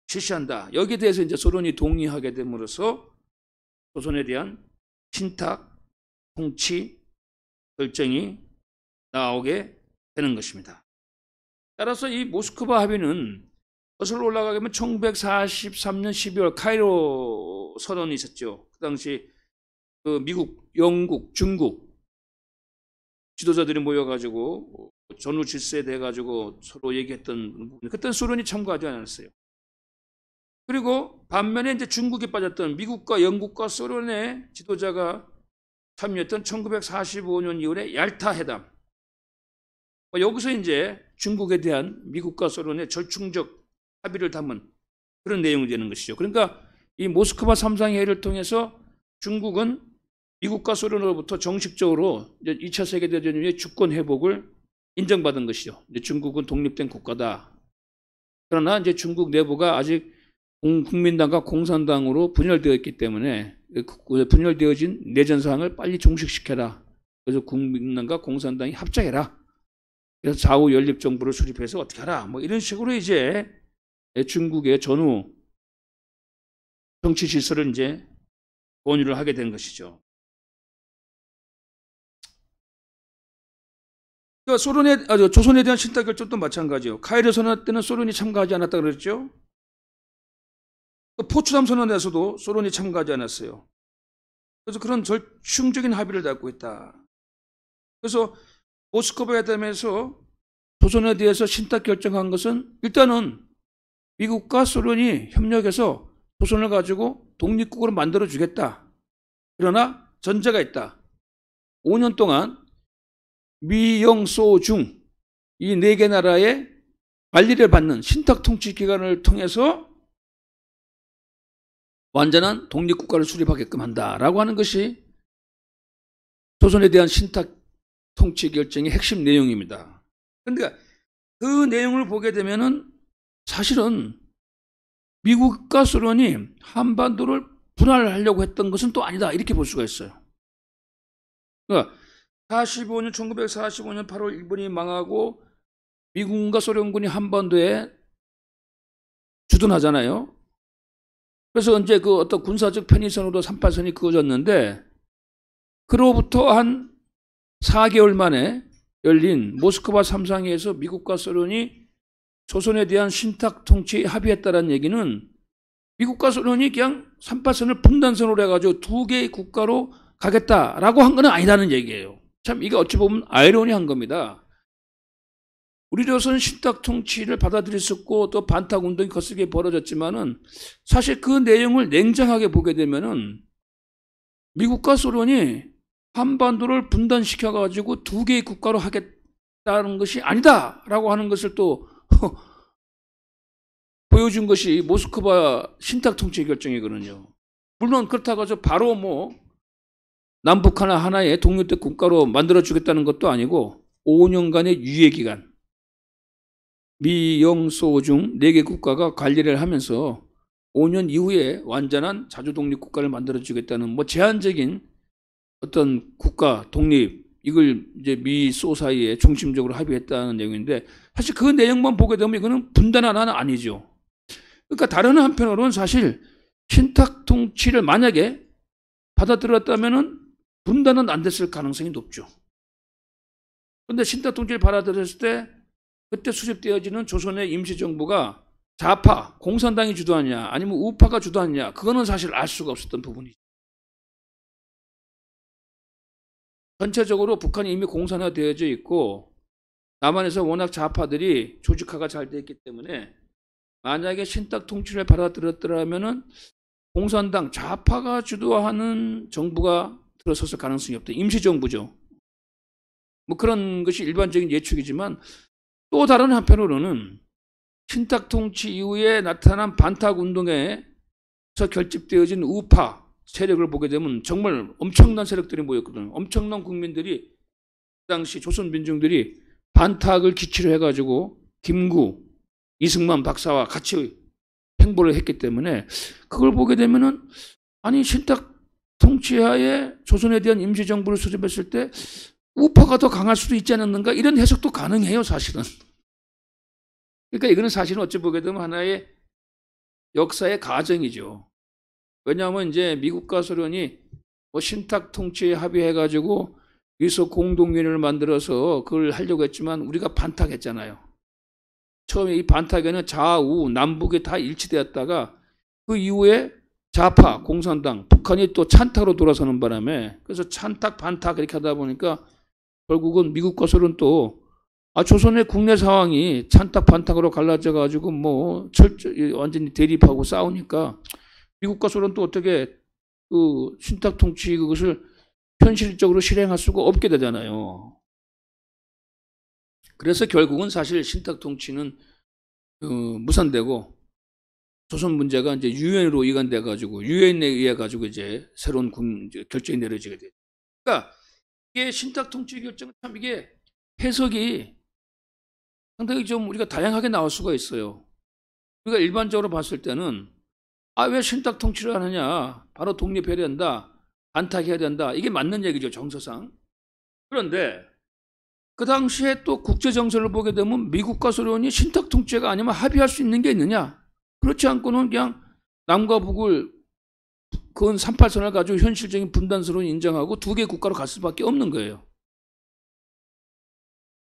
실시한다. 여기에 대해서 이제 소련이 동의하게 됨으로써 조선에 대한 신탁 통치 결정이 나오게 되는 것입니다. 따라서 이 모스크바 합의는 거슬러 올라가면 1943년 12월 카이로 선언이 있었죠. 그 당시 그 미국, 영국, 중국 지도자들이 모여가지고 전후 질서에 대해 가지고 서로 얘기했던 부분. 그때는 소련이 참가하지 않았어요. 그리고 반면에 이제 중국에 빠졌던 미국과 영국과 소련의 지도자가 참여했던 1945년 2월의 얄타 회담. 여기서 이제 중국에 대한 미국과 소련의 절충적 합의를 담은 그런 내용이 되는 것이죠. 그러니까 이 모스크바 3상 회의를 통해서 중국은 미국과 소련으로부터 정식적으로 2차 세계대전 이후의 주권 회복을 인정받은 것이죠. 이제 중국은 독립된 국가다. 그러나 이제 중국 내부가 아직 국민당과 공산당으로 분열되어 있기 때문에 분열되어진 내전 상황을 빨리 종식시켜라. 그래서 국민당과 공산당이 합작해라. 그래서 좌우 연립 정부를 수립해서 어떻게 하라. 뭐 이런 식으로 이제 중국의 전후 정치 질서를 이제 권유를 하게 된 것이죠. 그러니까 조선에 대한 신탁 결정도 마찬가지예요. 카이로 선언 때는 소련이 참가하지 않았다 그랬죠. 포츠담 선언에서도 소련이 참가하지 않았어요. 그래서 그런 절충적인 합의를 맺고 있다. 그래서 모스크바 회담에서 조선에 대해서 신탁 결정한 것은 일단은 미국과 소련이 협력해서 조선을 가지고 독립국으로 만들어 주겠다. 그러나 전제가 있다. 5년 동안 미, 영, 소, 중 이 네 개 나라의 관리를 받는 신탁 통치 기관을 통해서 완전한 독립국가를 수립하게끔 한다라고 하는 것이 조선에 대한 신탁 통치 결정의 핵심 내용입니다. 그러니까 그 내용을 보게 되면은 사실은 미국과 소련이 한반도를 분할하려고 했던 것은 또 아니다 이렇게 볼 수가 있어요. 그러니까 1945년 8월 일본이 망하고 미군과 소련군이 한반도에 주둔하잖아요. 그래서 이제 그 어떤 군사적 편의선으로 38선이 그어졌는데 그로부터 한 4개월 만에 열린 모스크바 3상회에서 미국과 소련이 조선에 대한 신탁 통치에 합의했다는 얘기는 미국과 소련이 그냥 38선을 분단선으로 해가지고 두 개의 국가로 가겠다라고 한 건 아니라는 얘기예요. 참 이게 어찌 보면 아이러니한 겁니다. 우리로서는 신탁 통치를 받아들였었고 또 반탁 운동이 거세게 벌어졌지만은 사실 그 내용을 냉정하게 보게 되면은 미국과 소련이 한반도를 분단시켜가지고 두 개의 국가로 하겠다는 것이 아니다라고 하는 것을 또 보여준 것이 모스크바 신탁 통치 결정이거든요. 물론 그렇다고 해서 바로 뭐 남북 하나의 독립적 국가로 만들어주겠다는 것도 아니고 5년간의 유예기간 미, 영, 소, 중 4개 국가가 관리를 하면서 5년 이후에 완전한 자주독립 국가를 만들어주겠다는 뭐 제한적인 어떤 국가 독립 이걸 이제 미, 소 사이에 중심적으로 합의했다는 내용인데 사실 그 내용만 보게 되면 이거는 분단 하나는 아니죠. 그러니까 다른 한편으로는 사실 신탁 통치를 만약에 받아들였다면은 분단은 안 됐을 가능성이 높죠. 그런데 신탁 통치를 받아들였을 때 그때 수립되어지는 조선의 임시정부가 좌파, 공산당이 주도하냐 아니면 우파가 주도하냐 그거는 사실 알 수가 없었던 부분이죠. 전체적으로 북한이 이미 공산화되어져 있고 남한에서 워낙 좌파들이 조직화가 잘 되어 있기 때문에 만약에 신탁 통치를 받아들였더라면은 공산당 좌파가 주도하는 정부가 들어섰을 가능성이 없다. 임시정부죠. 뭐 그런 것이 일반적인 예측이지만 또 다른 한편으로는 신탁 통치 이후에 나타난 반탁 운동에서 결집되어진 우파 세력을 보게 되면 정말 엄청난 세력들이 모였거든요. 엄청난 국민들이 그 당시 조선 민중들이 반탁을 기치로 해가지고 김구, 이승만 박사와 같이 행보를 했기 때문에 그걸 보게 되면은 아니 신탁 통치하에 조선에 대한 임시정부를 수립했을 때 우파가 더 강할 수도 있지 않았는가 이런 해석도 가능해요 사실은. 그러니까 이거는 사실은 어찌 보게 되면 하나의 역사의 가정이죠. 왜냐하면 이제 미국과 소련이 뭐 신탁 통치에 합의해가지고 여기서 공동위원회를 만들어서 그걸 하려고 했지만 우리가 반탁했잖아요. 처음에 이 반탁에는 좌우 남북이 다 일치되었다가 그 이후에 좌파 공산당 북한이 또 찬탁으로 돌아서는 바람에 그래서 찬탁 반탁 이렇게 하다 보니까 결국은 미국과 소련 또 조선의 국내 상황이 찬탁 반탁으로 갈라져 가지고 뭐 완전히 대립하고 싸우니까 미국과 소련 또 어떻게 그 신탁 통치 그것을 현실적으로 실행할 수가 없게 되잖아요. 그래서 결국은 사실 신탁 통치는 무산되고 조선 문제가 이제 유엔으로 이관돼 가지고 유엔에 의해 가지고 이제 새로운 결정이 내려지게 돼요. 그러니까 이게 신탁 통치 결정은 참 이게 해석이 상당히 좀 우리가 다양하게 나올 수가 있어요. 우리가 일반적으로 봤을 때는 왜 신탁 통치를 하느냐? 바로 독립해야 된다. 반탁해야 된다. 이게 맞는 얘기죠, 정서상. 그런데 그 당시에 또 국제 정세를 보게 되면 미국과 소련이 신탁 통치가 아니면 합의할 수 있는 게 있느냐? 그렇지 않고는 그냥 남과 북을 그건 38선을 가지고 현실적인 분단선으로 인정하고 두 개의 국가로 갈 수밖에 없는 거예요.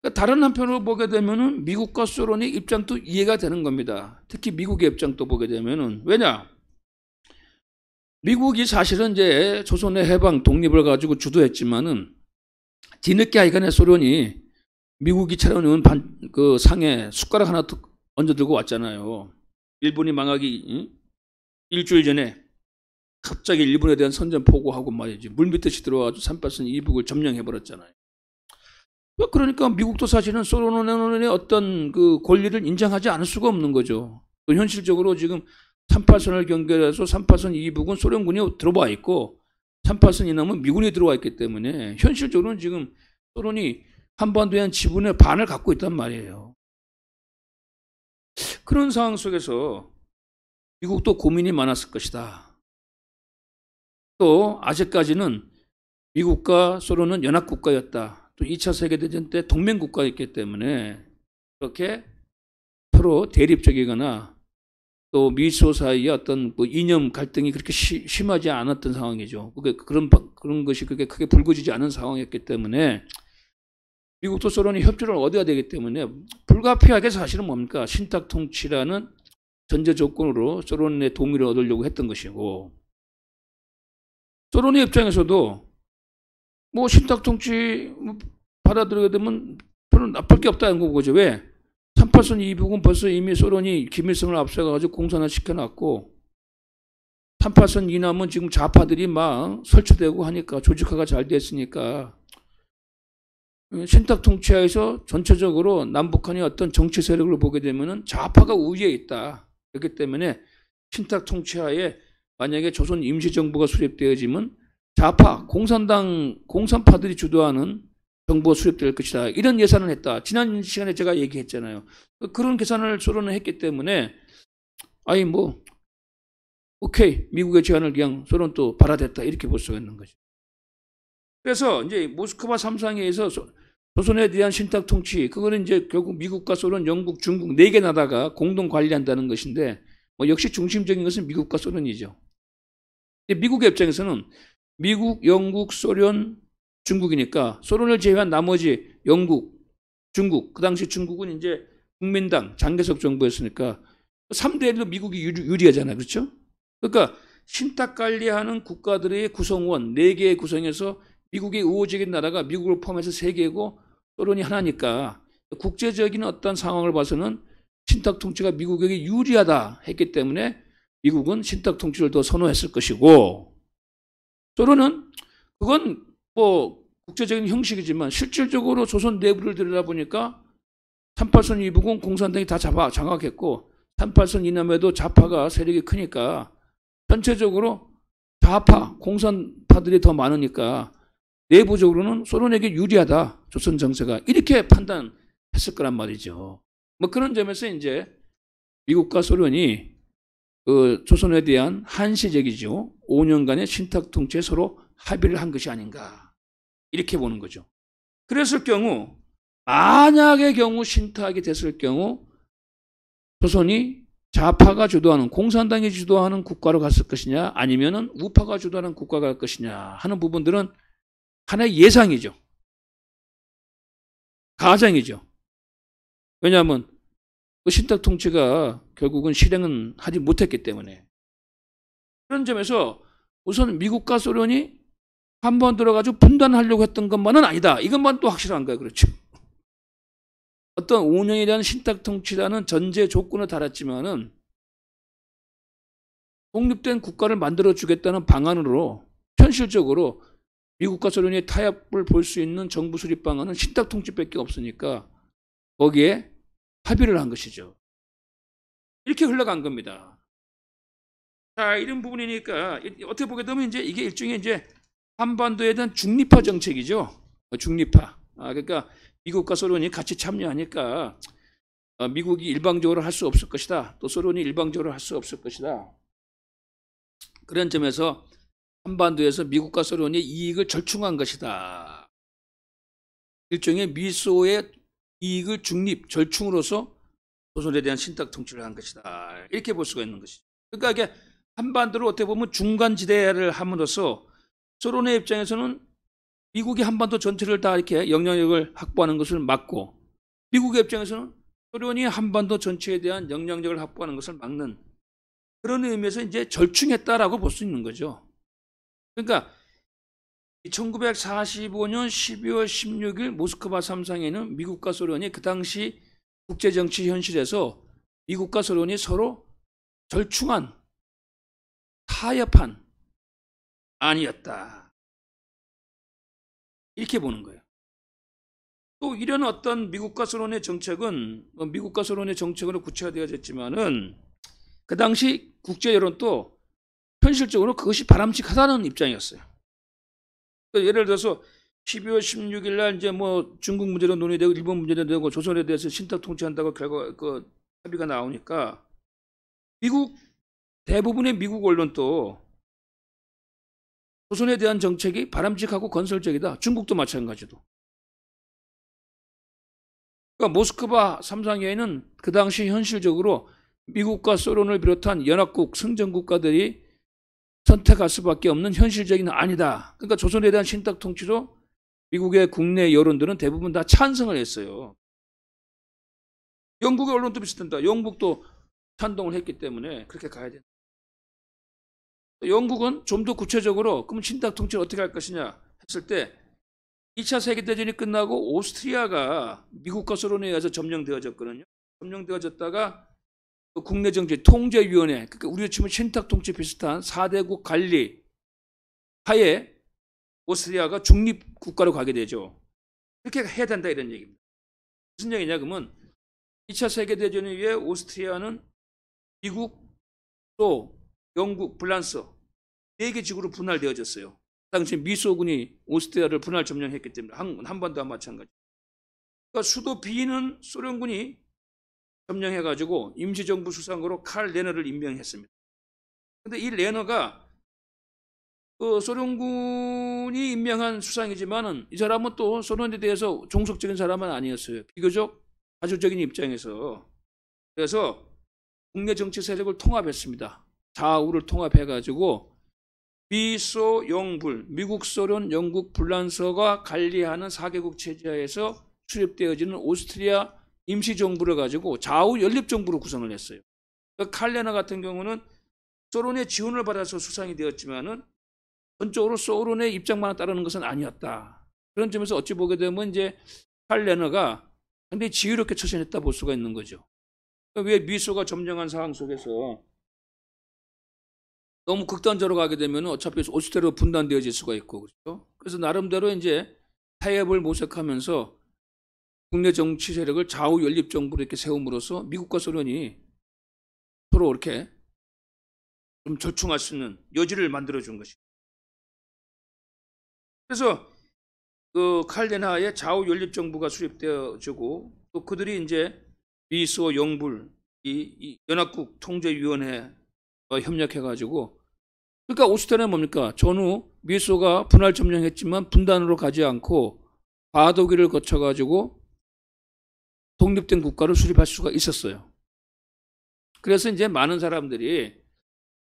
그러니까 다른 한편으로 보게 되면은 미국과 소련의 입장도 이해가 되는 겁니다. 특히 미국의 입장도 보게 되면은 왜냐? 미국이 사실은 이제 조선의 해방 독립을 가지고 주도했지만은 뒤늦게 하여간에 소련이 미국이 차려놓은 그 상에 숟가락 하나 얹어 들고 왔잖아요. 일본이 망하기 일주일 전에 갑자기 일본에 대한 선전포고하고 말이지 물밑듯이 들어와가지고 38선 이북을 점령해버렸잖아요. 그러니까 미국도 사실은 소련의 어떤 그 권리를 인정하지 않을 수가 없는 거죠. 또 현실적으로 지금 38선을 경계해서 38선 이북은 소련군이 들어와 있고 38선 이남은 미군이 들어와 있기 때문에 현실적으로는 지금 소련이 한반도에 대한 지분의 반을 갖고 있단 말이에요. 그런 상황 속에서 미국도 고민이 많았을 것이다. 또 아직까지는 미국과 소련은 연합국가였다. 또 2차 세계대전 때 동맹국가였기 때문에 그렇게 서로 대립적이거나 또 미소 사이의 어떤 뭐 이념 갈등이 그렇게 심하지 않았던 상황이죠. 그런 것이 그렇게 크게 불거지지 않은 상황이었기 때문에 미국도 소련이 협조를 얻어야 되기 때문에 불가피하게 사실은 뭡니까? 신탁통치라는 전제 조건으로 소련의 동의를 얻으려고 했던 것이고 소련의 입장에서도 뭐 신탁통치 받아들이게 되면 별로 나쁠 게 없다는 거죠. 왜? 38선 이북은 벌써 이미 소련이 김일성을 앞서가지고 공산화 시켜놨고 38선 이남은 지금 좌파들이 막 설치되고 하니까 조직화가 잘 됐으니까 신탁통치하에서 전체적으로 남북한의 어떤 정치 세력을 보게 되면은 좌파가 우위에 있다. 그렇기 때문에 신탁통치하에 만약에 조선 임시정부가 수립되어지면 좌파, 공산파들이 주도하는 정부가 수립될 것이다. 이런 예산을 했다. 지난 시간에 제가 얘기했잖아요. 그런 계산을 소련은 했기 때문에 아니 뭐 오케이 미국의 제안을 그냥 소련도 받아들였다 이렇게 볼 수가 있는 거죠. 그래서 이제 모스크바 3상회에서 조선에 대한 신탁 통치 그거는 이제 결국 미국과 소련, 영국, 중국 4개 나라가 공동 관리한다는 것인데 뭐 역시 중심적인 것은 미국과 소련이죠. 미국의 입장에서는 미국, 영국, 소련, 중국이니까 소련을 제외한 나머지 영국, 중국 그 당시 중국은 이제 국민당 장개석 정부였으니까 3대1로 미국이 유리하잖아요. 그렇죠? 그러니까 신탁 관리하는 국가들의 구성원 4개의 구성에서 미국의 우호적인 나라가 미국을 포함해서 3개고 소련이 하나니까 국제적인 어떤 상황을 봐서는 신탁 통치가 미국에게 유리하다 했기 때문에 미국은 신탁 통치를 더 선호했을 것이고 소련은 그건 뭐 국제적인 형식이지만 실질적으로 조선 내부를 들여다보니까 38선 이북은 공산당이 다 장악했고 38선 이남에도 좌파가 세력이 크니까 전체적으로 좌파, 공산파들이 더 많으니까 내부적으로는 소련에게 유리하다. 조선 정세가 이렇게 판단했을 거란 말이죠. 뭐 그런 점에서 이제 미국과 소련이 그 조선에 대한 한시적이죠. 5년간의 신탁 통치에 서로 합의를 한 것이 아닌가 이렇게 보는 거죠. 그랬을 경우 만약의 경우 신탁이 됐을 경우 조선이 좌파가 주도하는 공산당이 주도하는 국가로 갔을 것이냐 아니면은 우파가 주도하는 국가가 갈 것이냐 하는 부분들은 하나의 예상이죠. 가정이죠. 왜냐하면 그 신탁 통치가 결국은 실행은 하지 못했기 때문에 그런 점에서 우선 미국과 소련이 한번 들어가지고 분단하려고 했던 것만은 아니다. 이것만 또 확실한 거예요. 그렇죠. 어떤 5년에 대한 신탁 통치라는 전제 조건을 달았지만은 독립된 국가를 만들어 주겠다는 방안으로 현실적으로 미국과 소련의 타협을 볼 수 있는 정부 수립 방안은 신탁 통치밖에 없으니까 거기에 합의를 한 것이죠. 이렇게 흘러간 겁니다. 자, 이런 부분이니까 어떻게 보게 되면 이제 이게 일종의 이제 한반도에 대한 중립화 정책이죠. 중립화. 그러니까 미국과 소련이 같이 참여하니까 미국이 일방적으로 할 수 없을 것이다. 또 소련이 일방적으로 할 수 없을 것이다. 그런 점에서 한반도에서 미국과 소련의 이익을 절충한 것이다. 일종의 미소의 이익을 중립, 절충으로서 조선에 대한 신탁 통치를 한 것이다. 이렇게 볼 수가 있는 것이죠. 그러니까 이게 한반도를 어떻게 보면 중간지대를 함으로써 소련의 입장에서는 미국이 한반도 전체를 다 이렇게 영향력을 확보하는 것을 막고 미국의 입장에서는 소련이 한반도 전체에 대한 영향력을 확보하는 것을 막는 그런 의미에서 이제 절충했다라고 볼 수 있는 거죠. 그러니까 1945년 12월 16일 모스크바 3상에는 미국과 소련이 그 당시 국제정치 현실에서 미국과 소련이 서로 절충한 타협한 아니었다. 이렇게 보는 거예요. 또 이런 어떤 미국과 소련의 정책은 미국과 소련의 정책으로 구체화되어졌지만은 그 당시 국제 여론도 현실적으로 그것이 바람직하다는 입장이었어요. 그러니까 예를 들어서 12월 16일 날 이제 뭐 중국 문제로 논의되고 일본 문제로 되고 조선에 대해서 신탁 통치한다고 결과 그 합의가 나오니까 대부분의 미국 언론도 조선에 대한 정책이 바람직하고 건설적이다. 중국도 마찬가지로. 그러니까 모스크바 3상회의는 그 당시 현실적으로 미국과 소련을 비롯한 연합국 승전국가들이 선택할 수밖에 없는 현실적인 아니다. 그러니까 조선에 대한 신탁 통치로 미국의 국내 여론들은 대부분 다 찬성을 했어요. 영국의 언론도 비슷합니다. 영국도 찬동을 했기 때문에 그렇게 가야 된다. 영국은 좀 더 구체적으로 그럼 신탁 통치를 어떻게 할 것이냐 했을 때 2차 세계대전이 끝나고 오스트리아가 미국과 소련에 의해서 점령되어졌거든요. 점령되어졌다가 국내 정치 통제위원회, 그러니까 우리가 치면 신탁 통치 비슷한 4대국 관리 하에 오스트리아가 중립 국가로 가게 되죠. 그렇게 해야 된다 이런 얘기입니다. 무슨 얘기냐 그러면 2차 세계대전에 의해 오스트리아는 미국, 또 영국, 프랑스 4개 지구로 분할되어졌어요. 당시 미소군이 오스트리아를 분할 점령했기 때문에 한반도와 마찬가지. 그러니까 수도 비는 소련군이 점령해가지고 임시정부 수상으로 칼 레너를 임명했습니다. 근데 이 레너가 소련군이 임명한 수상이지만은 이 사람은 또 소련에 대해서 종속적인 사람은 아니었어요. 비교적 자주적인 입장에서. 그래서 국내 정치 세력을 통합했습니다. 좌우를 통합해가지고 미소 영불, 미국, 소련, 영국, 불란서가 관리하는 4개국 체제하에서 수립되어지는 오스트리아 임시정부를 가지고 좌우 연립정부로 구성을 했어요. 그러니까 칼레너 같은 경우는 소련의 지원을 받아서 수상이 되었지만은 전적으로 소련의 입장만 따르는 것은 아니었다. 그런 점에서 어찌 보게 되면 이제 칼레너가 상당히 지혜롭게 처신했다 볼 수가 있는 거죠. 그러니까 왜 미소가 점령한 상황 속에서 너무 극단적으로 가게 되면 어차피 오스트리아로 분단되어질 수가 있고 그렇죠. 그래서 나름대로 이제 타협을 모색하면서 국내 정치 세력을 좌우 연립 정부로 이렇게 세움으로써 미국과 소련이 서로 이렇게 좀 절충할 수 있는 여지를 만들어준 것이죠. 그래서 그 칼레나의 좌우 연립 정부가 수립되어지고 또 그들이 이제 미소 영불 이 연합국 통제위원회와 협력해가지고 그러니까 오스트리아는 뭡니까? 전후 미소가 분할 점령했지만 분단으로 가지 않고 과도기를 거쳐가지고 독립된 국가를 수립할 수가 있었어요. 그래서 이제 많은 사람들이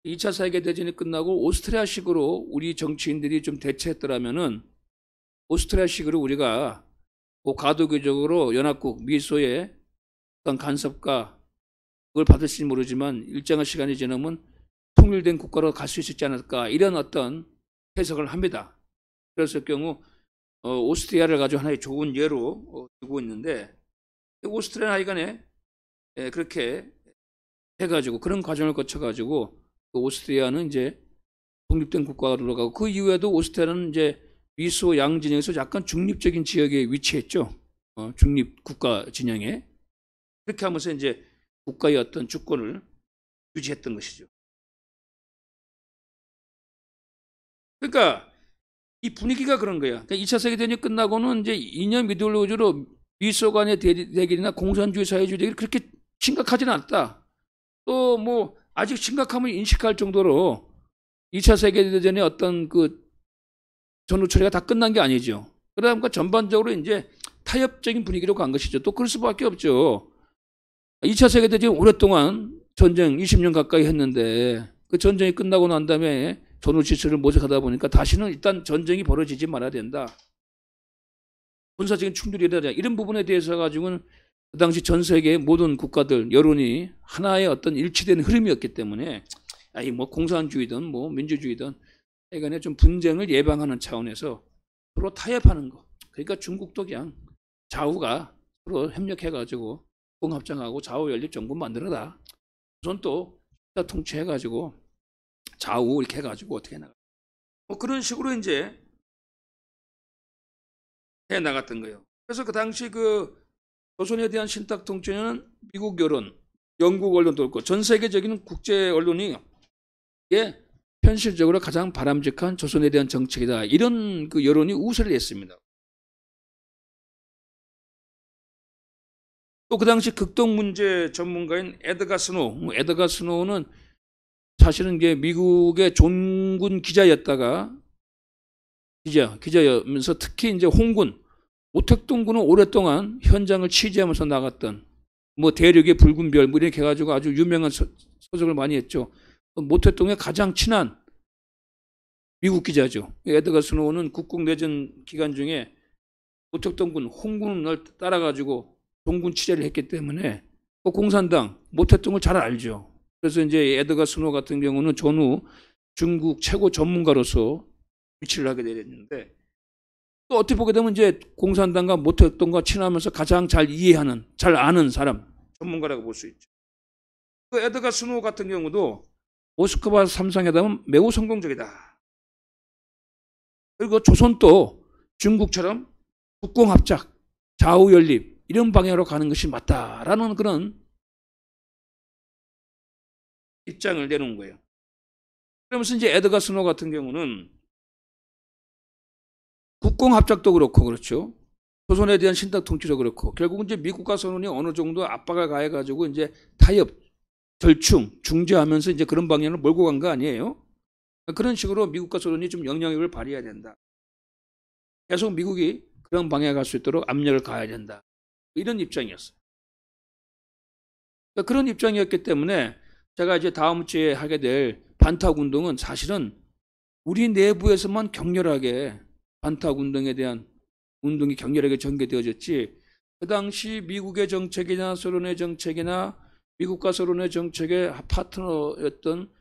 2차 세계대전이 끝나고 오스트리아식으로 우리 정치인들이 좀 대처했더라면은 오스트리아식으로 우리가 과도기적으로 연합국 미소의 어떤 간섭과 그걸 받을지 모르지만 일정한 시간이 지나면 통일된 국가로 갈 수 있지 않을까 이런 어떤 해석을 합니다. 그랬을 경우 오스트리아를 가지고 하나의 좋은 예로 두고 있는데 오스트리아 하여간에 그렇게 해가지고 그런 과정을 거쳐가지고 오스트리아는 이제 독립된 국가로 가고 그 이후에도 오스트리아는 이제 미소 양진영에서 약간 중립적인 지역에 위치했죠. 중립 국가 진영에 그렇게 하면서 이제 국가의 어떤 주권을 유지했던 것이죠. 그러니까 이 분위기가 그런 거야. 그러니까 2차 세계대전이 끝나고는 이제 이념 이데올로기로 미소 간의 대결이나 공산주의 사회주의 대결이 그렇게 심각하지는 않다. 또 뭐 아직 심각함을 인식할 정도로 2차 세계대전의 어떤 그 전후 처리가 다 끝난 게 아니죠. 그러다 보니까 전반적으로 이제 타협적인 분위기로 간 것이죠. 또 그럴 수밖에 없죠. 2차 세계대전이 오랫동안 전쟁 20년 가까이 했는데 그 전쟁이 끝나고 난 다음에 전후 지처를 모색하다 보니까 다시는 일단 전쟁이 벌어지지 말아야 된다. 군사적인 충돌이 일어나야 된다. 이런 부분에 대해서 가지고는 그 당시 전 세계 모든 국가들 여론이 하나의 어떤 일치된 흐름이었기 때문에 아니 뭐 공산주의든 뭐 민주주의든 하여간에 좀 분쟁을 예방하는 차원에서 서로 타협하는 거. 그러니까 중국도 그냥 좌우가 서로 협력해가지고 공합장하고 좌우 연립 정부 만들어라. 우선 또 통치해가지고 좌우 이렇게 해가지고 어떻게 나가. 뭐 그런 식으로 이제 해 나갔던 거예요. 그래서 그 당시 그 조선에 대한 신탁 통치는 미국 여론, 영국 언론도 그렇고 전 세계적인 국제 언론이 이게 현실적으로 가장 바람직한 조선에 대한 정책이다. 이런 그 여론이 우세를 했습니다. 또 그 당시 극동 문제 전문가인 에드가 스노우. 에드가 스노우는 사실은 이게 미국의 존군 기자였다가 기자였면서 특히 이제 홍군, 오택동군은 오랫동안 현장을 취재하면서 나갔던 뭐 대륙의 붉은 별 뭐 이렇게 해가지고 아주 유명한 서적을 많이 했죠. 모택동에 가장 친한 미국 기자죠. 에드가 스노우는 국국내전 기간 중에 모택동군, 홍군을 따라가지고 종군 취재를 했기 때문에 공산당, 모택동을 잘 알죠. 그래서 이제 에드가 스노우 같은 경우는 전후 중국 최고 전문가로서 위치를 하게 되었는데 또 어떻게 보게 되면 이제 공산당과 모택동과 친하면서 가장 잘 이해하는, 잘 아는 사람, 전문가라고 볼 수 있죠. 그 에드가 스노우 같은 경우도 모스크바 3상회담은 매우 성공적이다. 그리고 조선도 중국처럼 국공합작, 좌우연립 이런 방향으로 가는 것이 맞다라는 그런 입장을 내놓은 거예요. 그러면서 이제 에드가 스노우 같은 경우는 국공합작도 그렇고 그렇죠. 조선에 대한 신탁 통치도 그렇고 결국은 이제 미국과 소련이 어느 정도 압박을 가해가지고 이제 타협, 절충, 중재하면서 이제 그런 방향으로 몰고 간 거 아니에요? 그런 식으로 미국과 소련이 좀 영향력을 발휘해야 된다. 계속 미국이 그런 방향에 갈 수 있도록 압력을 가해야 된다. 이런 입장이었어요. 그러니까 그런 입장이었기 때문에 제가 이제 다음 주에 하게 될 반탁 운동은 사실은 우리 내부에서만 격렬하게 반탁 운동에 대한 운동이 격렬하게 전개되어졌지 그 당시 미국의 정책이나 소련의 정책이나 미국과 소련의 정책의 파트너였던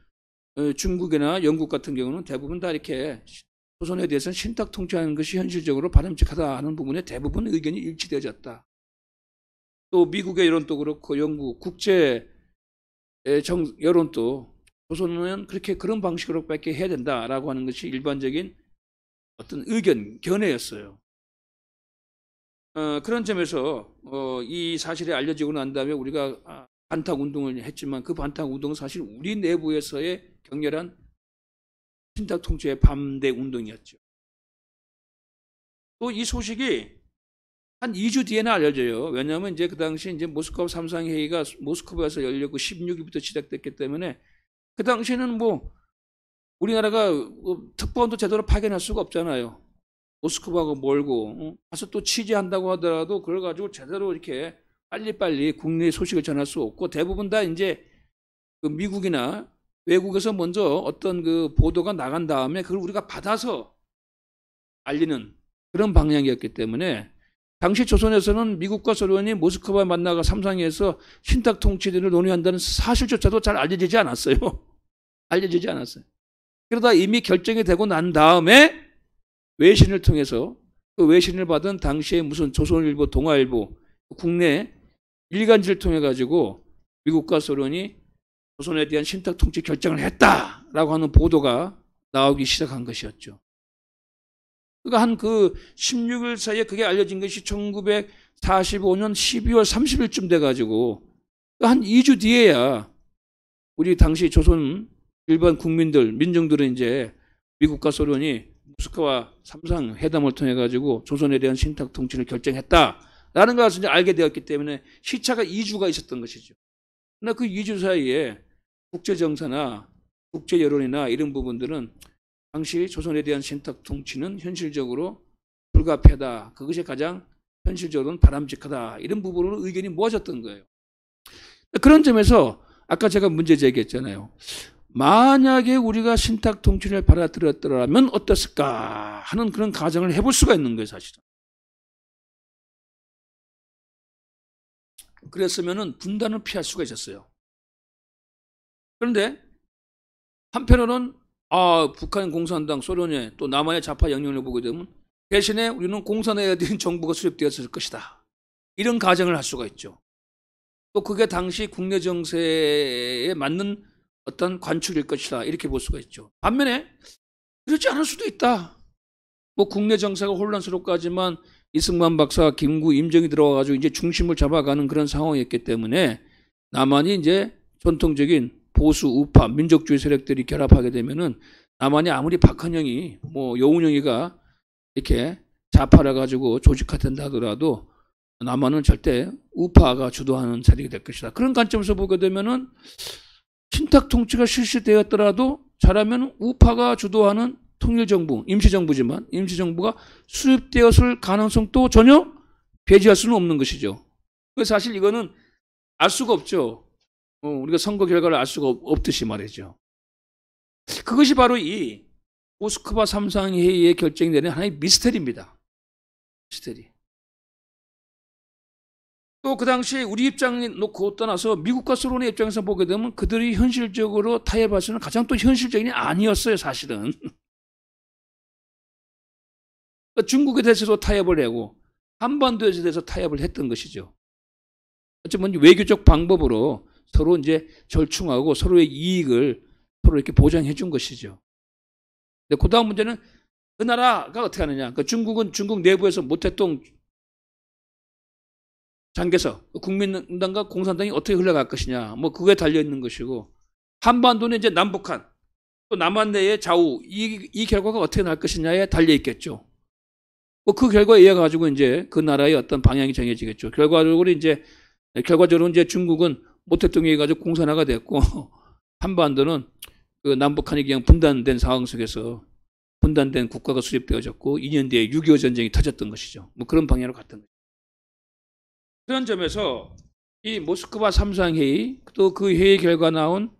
중국이나 영국 같은 경우는 대부분 다 이렇게 조선에 대해서는 신탁 통치하는 것이 현실적으로 바람직하다 하는 부분에 대부분 의견이 일치되어졌다. 또 미국의 여론도 그렇고 영국 국제 여론도 조선은 그렇게 그런 방식으로밖에 해야 된다라고 하는 것이 일반적인 어떤 의견, 견해였어요. 그런 점에서 이 사실이 알려지고 난 다음에 우리가 반탁 운동을 했지만 그 반탁 운동은 사실 우리 내부에서의 격렬한 신탁 통치의 반대 운동이었죠. 또 이 소식이 한 2주 뒤에는 알려져요. 왜냐하면 이제 그 당시 이제 모스크바 3상 회의가 모스크바에서 열렸고 16일부터 시작됐기 때문에 그 당시에는 뭐 우리나라가 특보원도 제대로 파견할 수가 없잖아요. 모스크바가 멀고 가서 또 취재한다고 하더라도 그걸 가지고 제대로 이렇게 빨리빨리 국내 소식을 전할 수 없고 대부분 다 이제 그 미국이나 외국에서 먼저 어떤 그 보도가 나간 다음에 그걸 우리가 받아서 알리는 그런 방향이었기 때문에 당시 조선에서는 미국과 소련이 모스크바 만나가 삼상회에서 신탁 통치를 논의한다는 사실조차도 잘 알려지지 않았어요. 알려지지 않았어요. 그러다 이미 결정이 되고 난 다음에 외신을 통해서 그 외신을 받은 당시에 무슨 조선일보, 동아일보, 국내 일간지를 통해 가지고 미국과 소련이 조선에 대한 신탁 통치 결정을 했다라고 하는 보도가 나오기 시작한 것이었죠. 그러니까 한 그 16일 사이에 그게 알려진 것이 1945년 12월 30일쯤 돼가지고 한 2주 뒤에야 우리 당시 조선 일반 국민들, 민중들은 이제 미국과 소련이 모스크바 3상 회담을 통해 가지고 조선에 대한 신탁 통치를 결정했다라는 것을 이제 알게 되었기 때문에 시차가 2주가 있었던 것이죠. 그러나 그 2주 사이에 국제 정세나 국제 여론이나 이런 부분들은 당시 조선에 대한 신탁 통치는 현실적으로 불가피하다. 그것이 가장 현실적으로는 바람직하다. 이런 부분으로 의견이 모아졌던 거예요. 그런 점에서 아까 제가 문제 제기했잖아요. 만약에 우리가 신탁 통치를 받아들였더라면 어땠을까 하는 그런 가정을 해볼 수가 있는 거예요, 사실은. 그랬으면은 분단을 피할 수가 있었어요. 그런데 한편으로는 북한 공산당, 소련의 또 남한의 좌파 영향을 보게 되면 대신에 우리는 공산화해야 되는 정부가 수립되었을 것이다. 이런 가정을 할 수가 있죠. 또 그게 당시 국내 정세에 맞는 어떤 관측일 것이다. 이렇게 볼 수가 있죠. 반면에 그렇지 않을 수도 있다. 뭐 국내 정세가 혼란스럽고 하지만 이승만 박사, 김구, 임정이 들어와가지고 이제 중심을 잡아가는 그런 상황이었기 때문에 남한이 이제 전통적인 보수, 우파, 민족주의 세력들이 결합하게 되면은 남한이 아무리 박헌영이 뭐 여운형이가 이렇게 좌파라 가지고 조직화된다 하더라도 남한은 절대 우파가 주도하는 세력이 될 것이다. 그런 관점에서 보게 되면은 신탁 통치가 실시되었더라도 잘하면 우파가 주도하는 통일정부, 임시정부지만 임시정부가 수립되었을 가능성도 전혀 배제할 수는 없는 것이죠. 그래서 사실 이거는 알 수가 없죠. 우리가 선거 결과를 알 수가 없듯이 말이죠. 그것이 바로 이 모스크바 삼상회의의 결정이 내린 하나의 미스터리입니다. 미스터리. 또 그 당시에 우리 입장에 놓고 떠나서 미국과 소련의 입장에서 보게 되면 그들이 현실적으로 타협할 수는 가장 또 현실적인 게 아니었어요, 사실은. 중국에 대해서도 타협을 하고 한반도에 대해서 타협을 했던 것이죠. 어쩌면 외교적 방법으로 서로 이제 절충하고 서로의 이익을 서로 이렇게 보장해 준 것이죠. 근데 그 다음 문제는 그 나라가 어떻게 하느냐. 그러니까 중국은 중국 내부에서 모택동 장개서 국민당과 공산당이 어떻게 흘러갈 것이냐. 뭐 그거에 달려 있는 것이고 한반도는 이제 남북한 또 남한 내의 좌우 이 결과가 어떻게 날 것이냐에 달려 있겠죠. 뭐 그 결과에 의해 가지고 이제 그 나라의 어떤 방향이 정해지겠죠. 결과적으로 이제 중국은 모택동에 의해 가지고 공산화가 됐고 한반도는 그 남북한이 그냥 분단된 상황 속에서 분단된 국가가 수립되어졌고 2년 뒤에 6.25 전쟁이 터졌던 것이죠. 뭐 그런 방향으로 갔던 거죠. 그런 점에서 이 모스크바 삼상회의 또 그 회의 결과 나온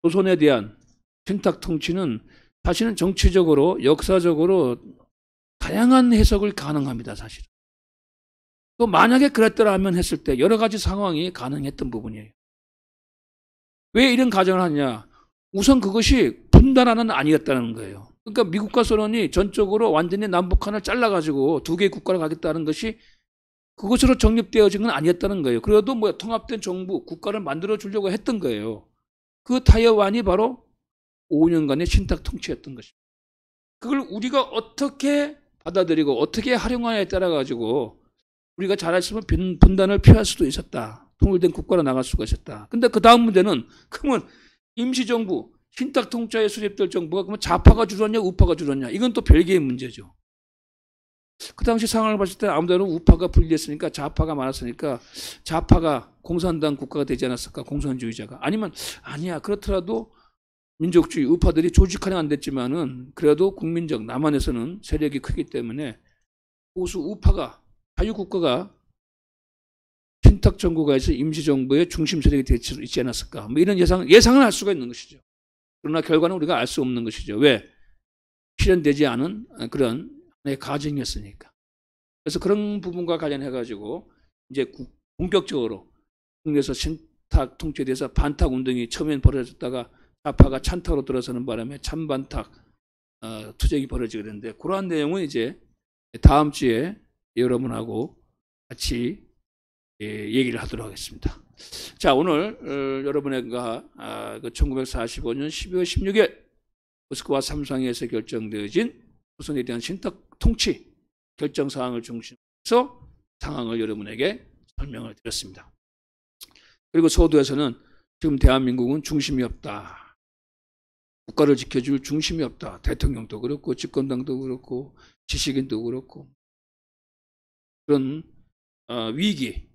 조선에 대한 신탁 통치는 사실은 정치적으로 역사적으로 다양한 해석을 가능합니다. 사실. 또 만약에 그랬더라면 했을 때 여러 가지 상황이 가능했던 부분이에요. 왜 이런 가정을 하냐? 우선 그것이 분단화는 아니었다는 거예요. 그러니까 미국과 소련이 전적으로 완전히 남북한을 잘라가지고 두 개의 국가를 가겠다는 것이 그것으로 정립되어진 건 아니었다는 거예요. 그래도 뭐 통합된 정부, 국가를 만들어 주려고 했던 거예요. 그 타협안이 바로 5년간의 신탁 통치였던 것입니다. 그걸 우리가 어떻게 받아들이고 어떻게 활용하냐에 따라 가지고 우리가 잘했으면 분단을 피할 수도 있었다. 통일된 국가로 나갈 수가 있었다. 근데 그 다음 문제는 그러면 임시정부, 신탁 통치에 수립될 정부가 그러면 좌파가 주도하냐 우파가 주도하냐 이건 또 별개의 문제죠. 그 당시 상황을 봤을 때 아무래도 우파가 분리했으니까 좌파가 많았으니까 좌파가 공산당 국가가 되지 않았을까 공산주의자가 아니면 아니야 그렇더라도 민족주의 우파들이 조직화는 안 됐지만은 그래도 국민적 남한에서는 세력이 크기 때문에 보수 우파가 자유국가가 신탁정부가에서 임시정부의 중심 세력이 되지 있지 않았을까 뭐 이런 예상을 할 수가 있는 것이죠. 그러나 결과는 우리가 알 수 없는 것이죠. 왜? 실현되지 않은 그런 가정이었으니까. 그래서 그런 부분과 관련해 가지고 이제 본격적으로 국내에서 신탁 통치에 대해서 반탁 운동이 처음엔 벌어졌다가 좌파가 찬탁으로 들어서는 바람에 찬반탁 투쟁이 벌어지게 되는데 그러한 내용은 이제 다음 주에 여러분하고 같이 얘기를 하도록 하겠습니다. 자, 오늘 여러분과 1945년 12월 16일 모스크바 삼상회의에서 결정되어진 조선에 대한 신탁 통치 결정 사항을 중심으로 상황을 여러분에게 설명을 드렸습니다. 그리고 서두에서는 지금 대한민국은 중심이 없다. 국가를 지켜줄 중심이 없다. 대통령도 그렇고 집권당도 그렇고 지식인도 그렇고 그런 위기,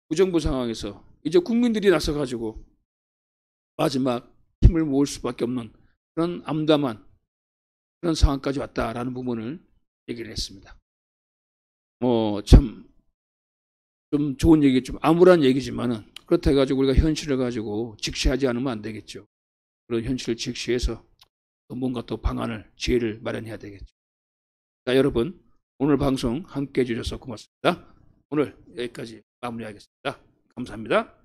무정부 상황에서 이제 국민들이 나서가지고 마지막 힘을 모을 수밖에 없는 그런 암담한 그런 상황까지 왔다라는 부분을 얘기를 했습니다. 참 좀 좋은 얘기, 좀 암울한 얘기지만은 그렇다 해가지고 우리가 현실을 가지고 직시하지 않으면 안 되겠죠. 그런 현실을 직시해서 또 뭔가 또 방안을 지혜를 마련해야 되겠죠. 자, 여러분 오늘 방송 함께 해주셔서 고맙습니다. 오늘 여기까지 마무리하겠습니다. 감사합니다.